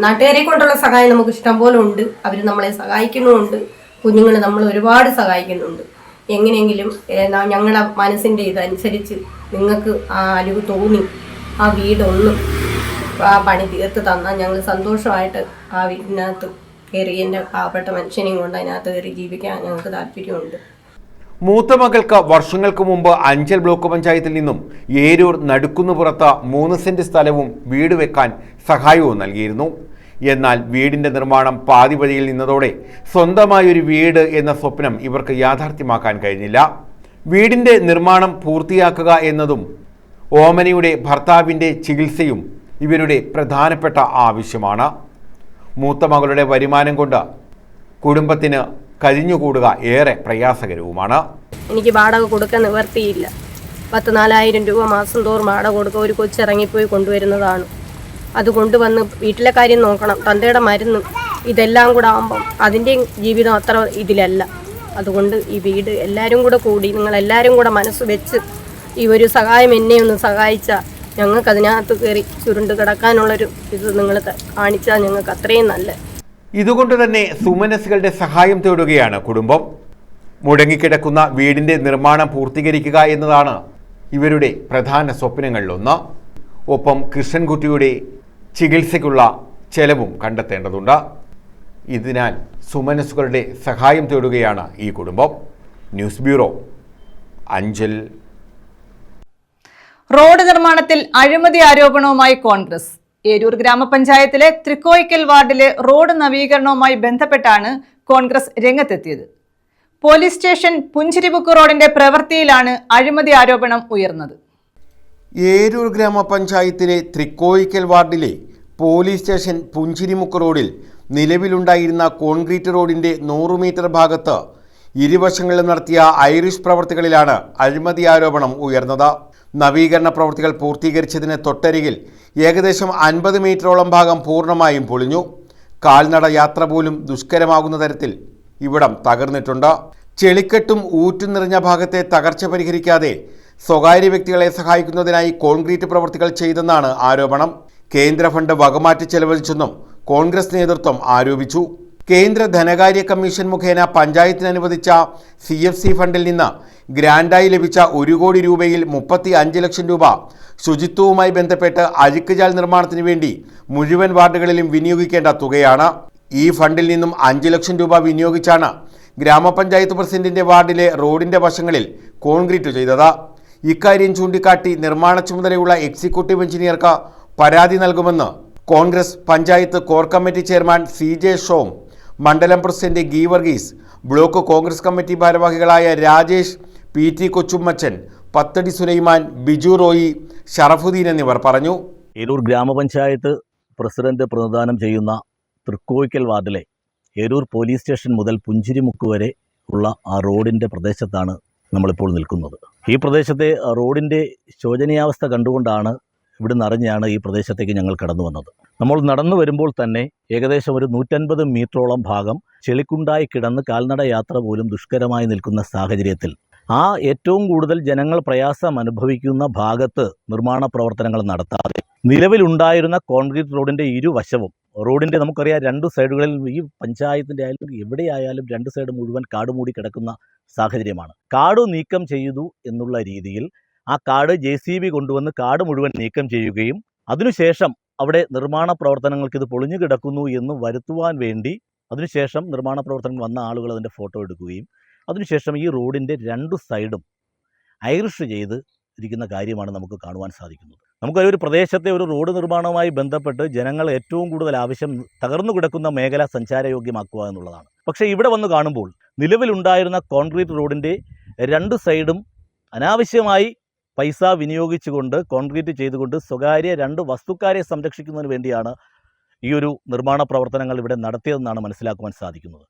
നാട്ടുകാരെ കൊണ്ടുള്ള സഹായം നമുക്ക് ഇഷ്ടം പോലെ ഉണ്ട്. അവർ നമ്മളെ സഹായിക്കുന്നുമുണ്ട്. കുഞ്ഞുങ്ങൾ നമ്മൾ ഒരുപാട് സഹായിക്കുന്നുണ്ട്. എങ്ങനെയെങ്കിലും ഞങ്ങളുടെ മനസ്സിൻ്റെ ഇതനുസരിച്ച് നിങ്ങൾക്ക് ആ അലിവ് തോന്നി ആ വീടൊന്നും ആ പണി തീർത്ത് തന്നാൽ ഞങ്ങൾ സന്തോഷമായിട്ട് ആ വീടിനകത്ത് കയറി എൻ്റെ പാവപ്പെട്ട മനുഷ്യനെയും കൊണ്ട് അതിനകത്ത് കയറി ജീവിക്കാൻ ഞങ്ങൾക്ക് താല്പര്യമുണ്ട്. മൂത്ത മകൾക്ക് വർഷങ്ങൾക്ക് മുമ്പ് അഞ്ചൽ ബ്ലോക്ക് പഞ്ചായത്തിൽ നിന്നും ഏരൂർ നടുക്കുന്നുപുറത്ത് 3 സെന്റ് സ്ഥലവും വീട് വെക്കാൻ സഹായവും നൽകിയിരുന്നു. എന്നാൽ വീടിന്റെ നിർമ്മാണം പാതി വഴിയിൽ നിന്നതോടെ സ്വന്തമായൊരു വീട് എന്ന സ്വപ്നം ഇവർക്ക് യാഥാർത്ഥ്യമാക്കാൻ കഴിഞ്ഞില്ല. വീടിന്റെ നിർമ്മാണം പൂർത്തിയാക്കുക എന്നതും ഓമനയുടെ ഭർത്താവിൻ്റെ ചികിത്സയും ഇവരുടെ പ്രധാനപ്പെട്ട ആവശ്യമാണ്. മൂത്ത മകളുടെ വരുമാനം കൊണ്ട് കുടുംബത്തിന് കഴിഞ്ഞുകൂടുക ഏറെ പ്രയാസകരവുമാണ്. എനിക്ക് വാടക കൊടുക്കാൻ നിവർത്തിയില്ല. 10,000-4,000 രൂപ മാസം തോറും വാടക കൊടുക്കുക. ഒരു കൊച്ചിറങ്ങിപ്പോയി കൊണ്ടുവരുന്നതാണ്. അത് കൊണ്ടുവന്ന് വീട്ടിലെ കാര്യം നോക്കണം, തന്തയുടെ മരുന്ന് ഇതെല്ലാം കൂടെ ആകുമ്പം അതിൻ്റെ ജീവിതം അത്ര ഇതിലല്ല. അതുകൊണ്ട് ഈ വീട് എല്ലാവരും കൂടി നിങ്ങളെല്ലാവരും കൂടെ മനസ്സ് വെച്ച് ഈ ഒരു സഹായം എന്നെ ഒന്ന് സഹായിച്ചാൽ ഞങ്ങൾക്ക് അതിനകത്ത് കയറി ചുരുണ്ട് കിടക്കാനുള്ളൊരു ഇത് നിങ്ങൾ കാണിച്ചാൽ ഞങ്ങൾക്ക് അത്രയും നല്ല. ഇതുകൊണ്ട് തന്നെ സുമനസ്സുകളുടെ സഹായം തേടുകയാണ് കുടുംബം. മുടങ്ങിക്കിടക്കുന്ന വീടിന്റെ നിർമ്മാണം പൂർത്തീകരിക്കുക എന്നതാണ് ഇവരുടെ പ്രധാന സ്വപ്നങ്ങളിലൊന്ന്. ഒപ്പം കൃഷ്ണൻകുട്ടിയുടെ ചികിത്സയ്ക്കുള്ള ചെലവും കണ്ടെത്തേണ്ടതുണ്ട്. ഇതിനാൽ സുമനസ്സുകളുടെ സഹായം തേടുകയാണ് ഈ കുടുംബം. News bureau, Anchal. റോഡ് നിർമ്മാണത്തിൽ അഴിമതി ആരോപണവുമായി കോൺഗ്രസ്. ഏരൂർ ഗ്രാമപഞ്ചായത്തിലെ തൃക്കോയിക്കൽ വാർഡിലെ റോഡ് നവീകരണവുമായി ബന്ധപ്പെട്ടാണ് കോൺഗ്രസ് രംഗത്തെത്തിയത്. പോലീസ് സ്റ്റേഷൻ പുഞ്ചിരിമുക്ക് റോഡിന്റെ പ്രവൃത്തിയിലാണ് അഴിമതി ആരോപണം ഉയർന്നത്. ഏരൂർ ഗ്രാമപഞ്ചായത്തിലെ തൃക്കോയിക്കൽ വാർഡിലെ പോലീസ് സ്റ്റേഷൻ പുഞ്ചിരിമുക്ക് റോഡിൽ നിലവിലുണ്ടായിരുന്ന കോൺക്രീറ്റ് റോഡിന്റെ 100 മീറ്റർ ഭാഗത്ത് ഇരുവശങ്ങളിലും നടത്തിയ ഐറിഷ് പ്രവർത്തികളിലാണ് അഴിമതി ആരോപണം ഉയർന്നത്. നവീകരണ പ്രവൃത്തികൾ പൂർത്തീകരിച്ചതിന് തൊട്ടരികിൽ ഏകദേശം 50 മീറ്ററോളം ഭാഗം പൂർണ്ണമായും പൊളിഞ്ഞു. കാൽനട യാത്ര പോലും ദുഷ്കരമാകുന്ന തരത്തിൽ ഇവിടം തകർന്നിട്ടുണ്ട്. ചെളിക്കെട്ടും ഊറ്റും നിറഞ്ഞ ഭാഗത്തെ തകർച്ച പരിഹരിക്കാതെ സ്വകാര്യ വ്യക്തികളെ സഹായിക്കുന്നതിനായി കോൺക്രീറ്റ് പ്രവൃത്തികൾ ചെയ്തെന്നാണ് ആരോപണം. കേന്ദ്ര ഫണ്ട് വകമാറ്റി ചെലവഴിച്ചെന്നും കോൺഗ്രസ് നേതൃത്വം ആരോപിച്ചു. കേന്ദ്ര ധനകാര്യ കമ്മീഷൻ മുഖേന പഞ്ചായത്തിന് അനുവദിച്ച CFC ഫണ്ടിൽ നിന്ന് ഗ്രാൻഡായി ലഭിച്ച 1 കോടി രൂപയിൽ 35 ലക്ഷം രൂപ ശുചിത്വവുമായി ബന്ധപ്പെട്ട് അഴുക്കുചാൽ നിർമ്മാണത്തിന് വേണ്ടി മുഴുവൻ വാർഡുകളിലും വിനിയോഗിക്കേണ്ട തുകയാണ്. ഈ ഫണ്ടിൽ നിന്നും 5 ലക്ഷം രൂപ വിനിയോഗിച്ചാണ് ഗ്രാമപഞ്ചായത്ത് പ്രസിഡന്റിന്റെ വാർഡിലെ റോഡിന്റെ വശങ്ങളിൽ കോൺക്രീറ്റ് ചെയ്തത്. ഇക്കാര്യം ചൂണ്ടിക്കാട്ടി നിർമ്മാണ ചുമതലയുള്ള എക്സിക്യൂട്ടീവ് എഞ്ചിനീയർക്ക് പരാതി നൽകുമെന്ന് Congress panchayat core committee chairman CJ ഷോം, മണ്ഡലം പ്രസിഡന്റ് ഗി വർഗീസ്, ബ്ലോക്ക് കോൺഗ്രസ് കമ്മിറ്റി ഭാരവാഹികളായ രാജേഷ്, PT കൊച്ചുമ്മച്ചൻ, പത്തടി സുലൈമാൻ, ബിജു റോയി, ഷറഫുദ്ദീൻ എന്നിവർ പറഞ്ഞു. ഏരൂർ ഗ്രാമപഞ്ചായത്ത് പ്രസിഡന്റ് പ്രതിനിധാനം ചെയ്യുന്ന തൃക്കോയിക്കൽ വാർഡിലെ ഏരൂർ പോലീസ് സ്റ്റേഷൻ മുതൽ പുഞ്ചിരിമുക്ക് വരെ ഉള്ള ആ റോഡിൻ്റെ പ്രദേശത്താണ് നമ്മളിപ്പോൾ നിൽക്കുന്നത്. ഈ പ്രദേശത്തെ റോഡിൻ്റെ ശോചനീയാവസ്ഥ കണ്ടുകൊണ്ടാണ് ഇവിടുന്ന് അറിഞ്ഞാണ് ഈ പ്രദേശത്തേക്ക് ഞങ്ങൾ കടന്നു വന്നത്. നമ്മൾ നടന്നു വരുമ്പോൾ തന്നെ ഏകദേശം ഒരു 150 മീറ്ററോളം ഭാഗം ചെളിക്കുണ്ടായി കിടന്ന് കാൽനട യാത്ര പോലും ദുഷ്കരമായി നിൽക്കുന്ന സാഹചര്യത്തിൽ ആ ഏറ്റവും കൂടുതൽ ജനങ്ങൾ പ്രയാസം അനുഭവിക്കുന്ന ഭാഗത്ത് നിർമ്മാണ പ്രവർത്തനങ്ങൾ നടത്താതെ നിലവിലുണ്ടായിരുന്ന കോൺക്രീറ്റ് റോഡിൻ്റെ ഇരുവശവും റോഡിൻ്റെ നമുക്കറിയാം 2 സൈഡുകളിൽ ഈ പഞ്ചായത്തിൻ്റെ ആയാലും എവിടെയായാലും 2 സൈഡ് മുഴുവൻ കാട് മൂടി കിടക്കുന്ന സാഹചര്യമാണ്. കാട് നീക്കം ചെയ്തു എന്നുള്ള രീതിയിൽ ആ കാട് JCB കൊണ്ടുവന്ന് കാട് മുഴുവൻ നീക്കം ചെയ്യുകയും അതിനുശേഷം അവിടെ നിർമ്മാണ പ്രവർത്തനങ്ങൾക്ക് ഇത് പൊളിഞ്ഞു കിടക്കുന്നു എന്ന് വരുത്തുവാൻ വേണ്ടി അതിനുശേഷം നിർമ്മാണ പ്രവർത്തനങ്ങൾ വന്ന ആളുകൾ അതിൻ്റെ ഫോട്ടോ എടുക്കുകയും അതിനുശേഷം ഈ റോഡിൻ്റെ 2 സൈഡും ഐറിഷ് ചെയ്ത് ഇരിക്കുന്ന കാര്യമാണ് നമുക്ക് കാണുവാൻ സാധിക്കുന്നത്. നമുക്കൊരു പ്രദേശത്തെ ഒരു റോഡ് നിർമ്മാണവുമായി ബന്ധപ്പെട്ട് ജനങ്ങൾ ഏറ്റവും കൂടുതൽ ആവശ്യം തകർന്നു കിടക്കുന്ന മേഖല സഞ്ചാരയോഗ്യമാക്കുക എന്നുള്ളതാണ്. പക്ഷേ ഇവിടെ വന്ന് കാണുമ്പോൾ നിലവിലുണ്ടായിരുന്ന കോൺക്രീറ്റ് റോഡിൻ്റെ 2 സൈഡും അനാവശ്യമായി പൈസ വിനിയോഗിച്ചുകൊണ്ട് കോൺക്രീറ്റ് ചെയ്തുകൊണ്ട് സ്വകാര്യ 2 വസ്തുക്കാരെ സംരക്ഷിക്കുന്നതിന് വേണ്ടിയാണ് ഈ ഒരു നിർമ്മാണ പ്രവർത്തനങ്ങൾ ഇവിടെ നടത്തിയതെന്നാണ് മനസ്സിലാക്കുവാൻ സാധിക്കുന്നത്.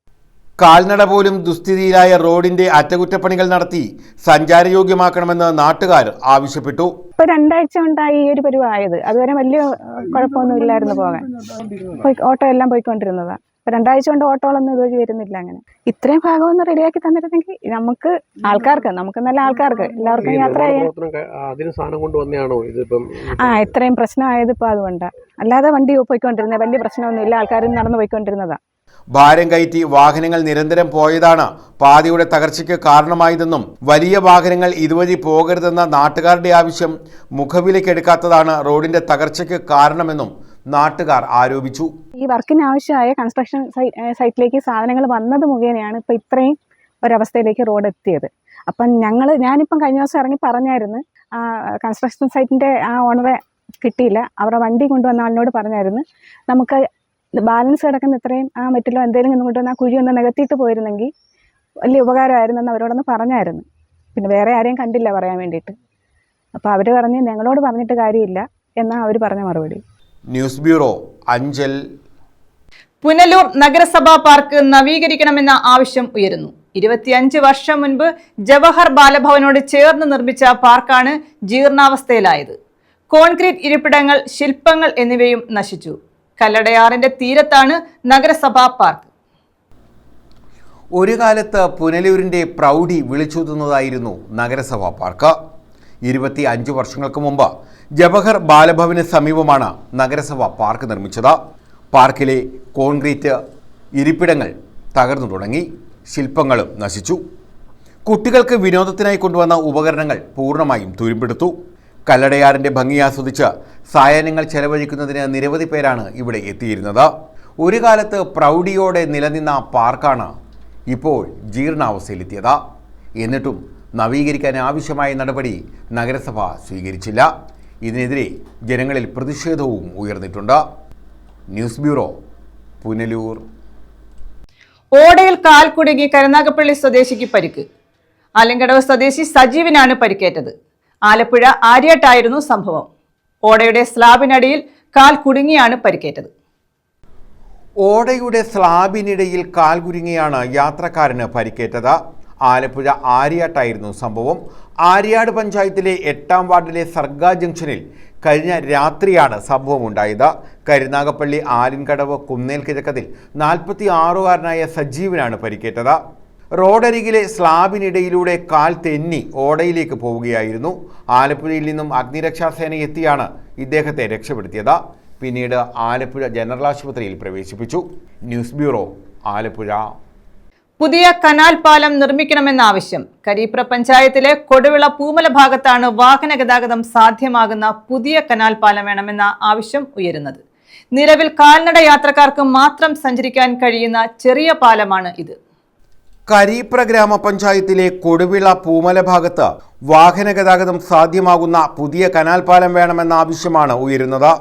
കാൽനട പോലും ദുസ്ഥിതിയിലായ റോഡിന്റെ അറ്റകുറ്റപ്പണികൾ നടത്തി സഞ്ചാരയോഗ്യമാക്കണമെന്ന് നാട്ടുകാർ ആവശ്യപ്പെട്ടു. ഇപ്പൊ 2 ആഴ്ച കൊണ്ടായി ഈ ഒരു പരിവായത്. അതുവരെ വലിയ കുഴപ്പമൊന്നും ഇല്ലായിരുന്നു പോകാൻ. ഓട്ടോ എല്ലാം പോയിക്കൊണ്ടിരുന്നതാണ്. ഇപ്പൊ 2 ആഴ്ച കൊണ്ട് ഓട്ടോകളൊന്നും ഇതുവഴി വരുന്നില്ല. അങ്ങനെ ഇത്രയും ഭാഗം ഒന്ന് റെഡിയാക്കി തന്നിരുന്നെങ്കിൽ നമുക്ക് നല്ല ആൾക്കാർക്ക് എല്ലാവർക്കും യാത്ര ചെയ്യാൻ ഇത്രയും പ്രശ്നമായത് ഇപ്പൊ അതുകൊണ്ടാണ്. അല്ലാതെ വണ്ടി പോയിക്കൊണ്ടിരുന്നത് വലിയ പ്രശ്നമൊന്നുമില്ല. ആൾക്കാരും നടന്നു പോയിക്കൊണ്ടിരുന്നതാ. ഭാരം കയറ്റി വാഹനങ്ങൾ നിരന്തരം പോയതാണ് പാതയുടെ തകർച്ചയ്ക്ക് കാരണമായതെന്നും വലിയ വാഹനങ്ങൾ ഇതുവഴി പോകരുതെന്ന നാട്ടുകാരുടെ ആവശ്യം മുഖവിലക്കെടുക്കാത്തതാണ് റോഡിന്റെ തകർച്ചയ്ക്ക് കാരണമെന്നും നാട്ടുകാർ ആരോപിച്ചു. ഈ വർക്കിന് ആവശ്യമായ കൺസ്ട്രക്ഷൻ സൈറ്റിലേക്ക് സാധനങ്ങൾ വന്നത് മുഖേനയാണ് ഇപ്പം ഇത്രയും ഒരവസ്ഥയിലേക്ക് റോഡ് എത്തിയത്. അപ്പം ഞാനിപ്പം കഴിഞ്ഞ ദിവസം ഇറങ്ങി പറഞ്ഞായിരുന്നു, കൺസ്ട്രക്ഷൻ സൈറ്റിൻ്റെ ആ ഓണറെ കിട്ടിയില്ല. അവരുടെ വണ്ടി കൊണ്ടുവന്ന ആളിനോട് പറഞ്ഞായിരുന്നു, നമുക്ക് ബാലൻസ് കിടക്കുന്ന ഇത്രയും ആ മറ്റിലോ എന്തെങ്കിലും കൊണ്ടുവന്ന് ആ കുഴി ഒന്ന് നികത്തിയിട്ട് പോയിരുന്നെങ്കിൽ വലിയ ഉപകാരമായിരുന്നെന്ന് അവരോടൊന്ന് പറഞ്ഞായിരുന്നു. പിന്നെ വേറെ ആരെയും കണ്ടില്ല പറയാൻ വേണ്ടിയിട്ട്. അപ്പോൾ അവർ പറഞ്ഞ് ഞങ്ങളോട് പറഞ്ഞിട്ട് കാര്യമില്ല എന്നാണ് അവർ പറഞ്ഞ മറുപടി. News bureau, Anchal. പുനലൂർ നഗരസഭാ പാർക്ക് നവീകരിക്കണമെന്ന ആവശ്യം ഉയരുന്നു. 25 വർഷം മുൻപ് ജവഹർ ബാലഭവനോട് ചേർന്ന് നിർമ്മിച്ച പാർക്കാണ് ജീർണാവസ്ഥയിലായത്. കോൺക്രീറ്റ് ഇരിപ്പിടങ്ങൾ, ശില്പങ്ങൾ എന്നിവയും നശിച്ചു. കല്ലടയാറിന്റെ തീരത്താണ് നഗരസഭാ പാർക്ക്. ഒരു കാലത്ത് പുനലൂരിന്റെ പ്രൗഢി വിളിച്ചൂതുന്നതായിരുന്നു നഗരസഭാ പാർക്ക്. 25 വർഷങ്ങൾക്ക് മുമ്പ് ജവഹർ ബാലഭവന് സമീപമാണ് നഗരസഭ പാർക്ക് നിർമ്മിച്ചത്. പാർക്കിലെ കോൺക്രീറ്റ് ഇരിപ്പിടങ്ങൾ തകർന്നു തുടങ്ങി, ശില്പങ്ങളും നശിച്ചു. കുട്ടികൾക്ക് വിനോദത്തിനായി കൊണ്ടുവന്ന ഉപകരണങ്ങൾ പൂർണ്ണമായും തുരുമ്പെടുത്തു. കല്ലടയാറിൻ്റെ ഭംഗി ആസ്വദിച്ച് സായാഹ്നങ്ങൾ ചെലവഴിക്കുന്നതിന് നിരവധി പേരാണ് ഇവിടെ എത്തിയിരുന്നത്. ഒരു കാലത്ത് പ്രൗഢിയോടെ നിലനിന്ന പാർക്കാണ് ഇപ്പോൾ ജീർണാവസ്ഥയിലെത്തിയത്. എന്നിട്ടും നവീകരിക്കാൻ ആവശ്യമായ നടപടി നഗരസഭ സ്വീകരിച്ചില്ല. ഇതിനെതിരെ ജനങ്ങളിൽ പ്രതിഷേധവും ഉയർന്നിട്ടുണ്ട്. News bureau, Punalur. ഓടയിൽ കാൽ കുടുങ്ങി കരുനാഗപ്പള്ളി സ്വദേശിക്ക് പരിക്ക്. ആലങ്കടവ് സ്വദേശി സജീവിനാണ് പരിക്കേറ്റത്. ആലപ്പുഴ ആര്യാട്ടായിരുന്നു സംഭവം. ഓടയുടെ സ്ലാബിനടിയിൽ കാൽ കുടുങ്ങിയാണ് പരിക്കേറ്റത്. ഓടയുടെ സ്ലാബിനിടയിൽ കാൽ കുരുങ്ങിയാണ് യാത്രക്കാരന് പരിക്കേറ്റത്. ആലപ്പുഴ ആര്യാട്ടായിരുന്നു സംഭവം. ആര്യാട് പഞ്ചായത്തിലെ 8-ാം വാർഡിലെ സർഗ ജംഗ്ഷനിൽ കഴിഞ്ഞ രാത്രിയാണ് സംഭവമുണ്ടായത്. കരുനാഗപ്പള്ളി ആലിൻകടവ് കുന്നേൽ കിഴക്കതിൽ 46-കാരനായ സജീവിനാണ് പരിക്കേറ്റത്. റോഡരികിലെ സ്ലാബിനിടയിലൂടെ കാൽ തെന്നി ഓടയിലേക്ക് പോവുകയായിരുന്നു. ആലപ്പുഴയിൽ നിന്നും അഗ്നിരക്ഷാസേന എത്തിയാണ് ഇദ്ദേഹത്തെ രക്ഷപ്പെടുത്തിയത്. പിന്നീട് ആലപ്പുഴ ജനറൽ ആശുപത്രിയിൽ പ്രവേശിപ്പിച്ചു. News bureau, Alappuzha. പുതിയ കനാൽ പാലം നിർമ്മിക്കണമെന്ന ആവശ്യം. കരീപ്ര പഞ്ചായത്തിലെ കൊടുവിള പൂമല ഭാഗത്താണ് വാഹന ഗതാഗതം സാധ്യമാകുന്ന പുതിയ കനാൽ പാലം വേണമെന്ന ആവശ്യം ഉയരുന്നത്. നിലവിൽ കാൽനട യാത്രക്കാർക്ക് മാത്രം സഞ്ചരിക്കാൻ കഴിയുന്ന ചെറിയ പാലമാണ് ഇത്. കരീപ്ര ഗ്രാമപഞ്ചായത്തിലെ കൊടുവിള പൂമല ഭാഗത്ത് വാഹന ഗതാഗതം സാധ്യമാകുന്ന പുതിയ കനാൽ പാലം വേണമെന്ന ആവശ്യമാണ് ഉയരുന്നത്.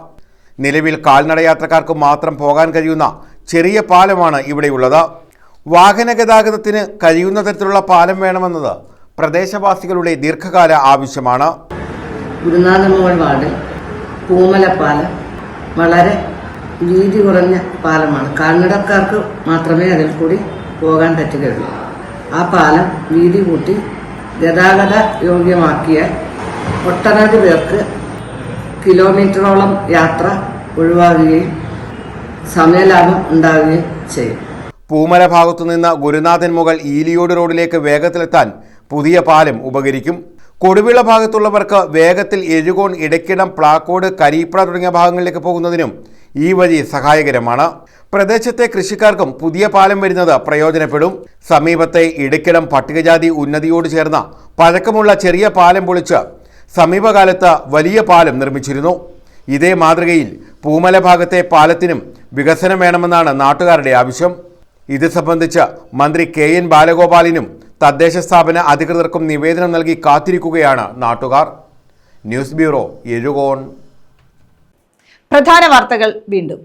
നിലവിൽ കാൽനട യാത്രക്കാർക്ക് മാത്രം പോകാൻ കഴിയുന്ന ചെറിയ പാലമാണ് ഇവിടെയുള്ളത്. വാഹന ഗതാഗതത്തിന് കഴിയുന്ന തരത്തിലുള്ള പാലം വേണമെന്നത് പ്രദേശവാസികളുടെ ദീർഘകാല ആവശ്യമാണ്. ഗുരുനാഥമോൾ വാർഡിൽ പൂമല പാലം വളരെ വീതി കുറഞ്ഞ പാലമാണ്. കാൽനടക്കാർക്ക് മാത്രമേ അതിൽ കൂടി പോകാൻ പറ്റുകയുള്ളൂ. ആ പാലം വീതി കൂട്ടി ഗതാഗത യോഗ്യമാക്കിയാൽ ഒട്ടനവധി പേർക്ക് കിലോമീറ്ററോളം യാത്ര ഒഴിവാകുകയും സമയലാഭം ഉണ്ടാവുകയും ചെയ്യും. പൂമല ഭാഗത്തുനിന്ന് ഗുരുനാഥൻ മുകൾ ഈലിയോട് റോഡിലേക്ക് വേഗത്തിലെത്താൻ പുതിയ പാലം ഉപകരിക്കും. കൊടുവിള ഭാഗത്തുള്ളവർക്ക് വേഗത്തിൽ എഴുകോൺ, ഇടയ്ക്കിടം, പ്ലാക്കോട്, കരീപ്ര തുടങ്ങിയ ഭാഗങ്ങളിലേക്ക് പോകുന്നതിനും ഈ വഴി സഹായകരമാണ്. പ്രദേശത്തെ കൃഷിക്കാർക്കും പുതിയ പാലം വരുന്നത് പ്രയോജനപ്പെടും. സമീപത്തെ ഇടയ്ക്കിടം പട്ടികജാതി ഉന്നതിയോട് ചേർന്ന പഴക്കമുള്ള ചെറിയ പാലം പൊളിച്ച് സമീപകാലത്ത് വലിയ പാലം നിർമ്മിച്ചിരുന്നു. ഇതേ മാതൃകയിൽ പൂമല ഭാഗത്തെ പാലത്തിനും വികസനം വേണമെന്നാണ് നാട്ടുകാരുടെ ആവശ്യം. ഇത് സംബന്ധിച്ച് മന്ത്രി KN ബാലഗോപാലിനും തദ്ദേശ സ്ഥാപന അധികൃതർക്കും നിവേദനം നൽകി കാത്തിരിക്കുകയാണ് നാട്ടുകാർ. News bureau, Ezhukone. പ്രധാന വാർത്തകൾ വീണ്ടും.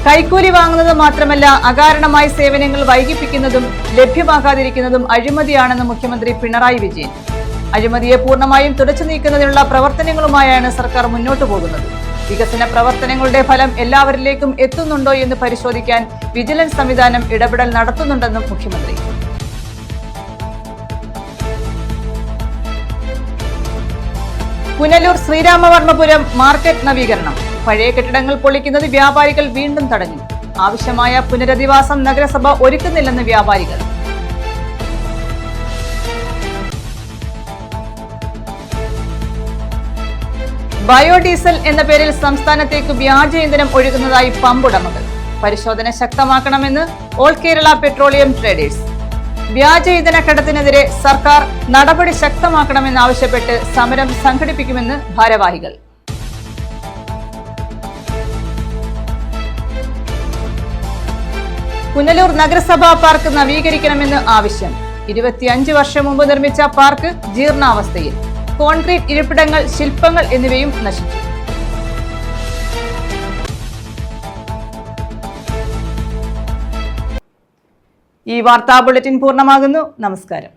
കൈക്കൂലി വാങ്ങുന്നത് മാത്രമല്ല, അകാരണമായി സേവനങ്ങൾ വൈകിപ്പിക്കുന്നതും ലഭ്യമാകാതിരിക്കുന്നതും അഴിമതിയാണെന്ന് മുഖ്യമന്ത്രി പിണറായി വിജയൻ. അഴിമതിയെ പൂർണ്ണമായും തുടച്ചു നീക്കുന്നതിനുള്ള പ്രവർത്തനങ്ങളുമായാണ് സർക്കാർ മുന്നോട്ടു പോകുന്നത്. വികസന പ്രവർത്തനങ്ങളുടെ ഫലം എല്ലാവരിലേക്കും എത്തുന്നുണ്ടോ എന്ന് പരിശോധിക്കാൻ വിജിലൻസ് സംവിധാനം ഇടപെടൽ നടത്തുന്നുണ്ടെന്നും മുഖ്യമന്ത്രി. പുനലൂർ ശ്രീരാമവർമ്മപുരം മാർക്കറ്റ് നവീകരണം. പഴയ കെട്ടിടങ്ങൾ പൊളിക്കുന്നത് വ്യാപാരികൾ വീണ്ടും തടഞ്ഞു. ആവശ്യമായ പുനരധിവാസം നഗരസഭ ഒരുക്കുന്നില്ലെന്ന് വ്യാപാരികൾ. ബയോഡീസൽ എന്ന പേരിൽ സംസ്ഥാനത്തേക്ക് വ്യാജ ഇന്ധനം ഒഴുകുന്നതായി പമ്പ് ഉടമകൾ. പരിശോധന ശക്തമാക്കണമെന്ന് ഓൾ കേരള പെട്രോളിയം ട്രേഡേഴ്സ്. വ്യാജ ഇന്ധന കടത്തിനെതിരെ സർക്കാർ നടപടി ശക്തമാക്കണമെന്നാവശ്യപ്പെട്ട് സമരം സംഘടിപ്പിക്കുമെന്ന് ഭാരവാഹികൾ. പുനലൂർ നഗരസഭാ പാർക്ക് നവീകരിക്കണമെന്ന് ആവശ്യം. 25 വർഷം മുമ്പ് നിർമ്മിച്ച പാർക്ക് ജീർണാവസ്ഥയിൽ. കോൺക്രീറ്റ് ഇരിപ്പിടങ്ങൾ, ശില്പങ്ങൾ എന്നിവയും നശിച്ചു. ഈ വാർത്താ ബുള്ളറ്റിൻ പൂർണ്ണമാകുന്നു. നമസ്കാരം.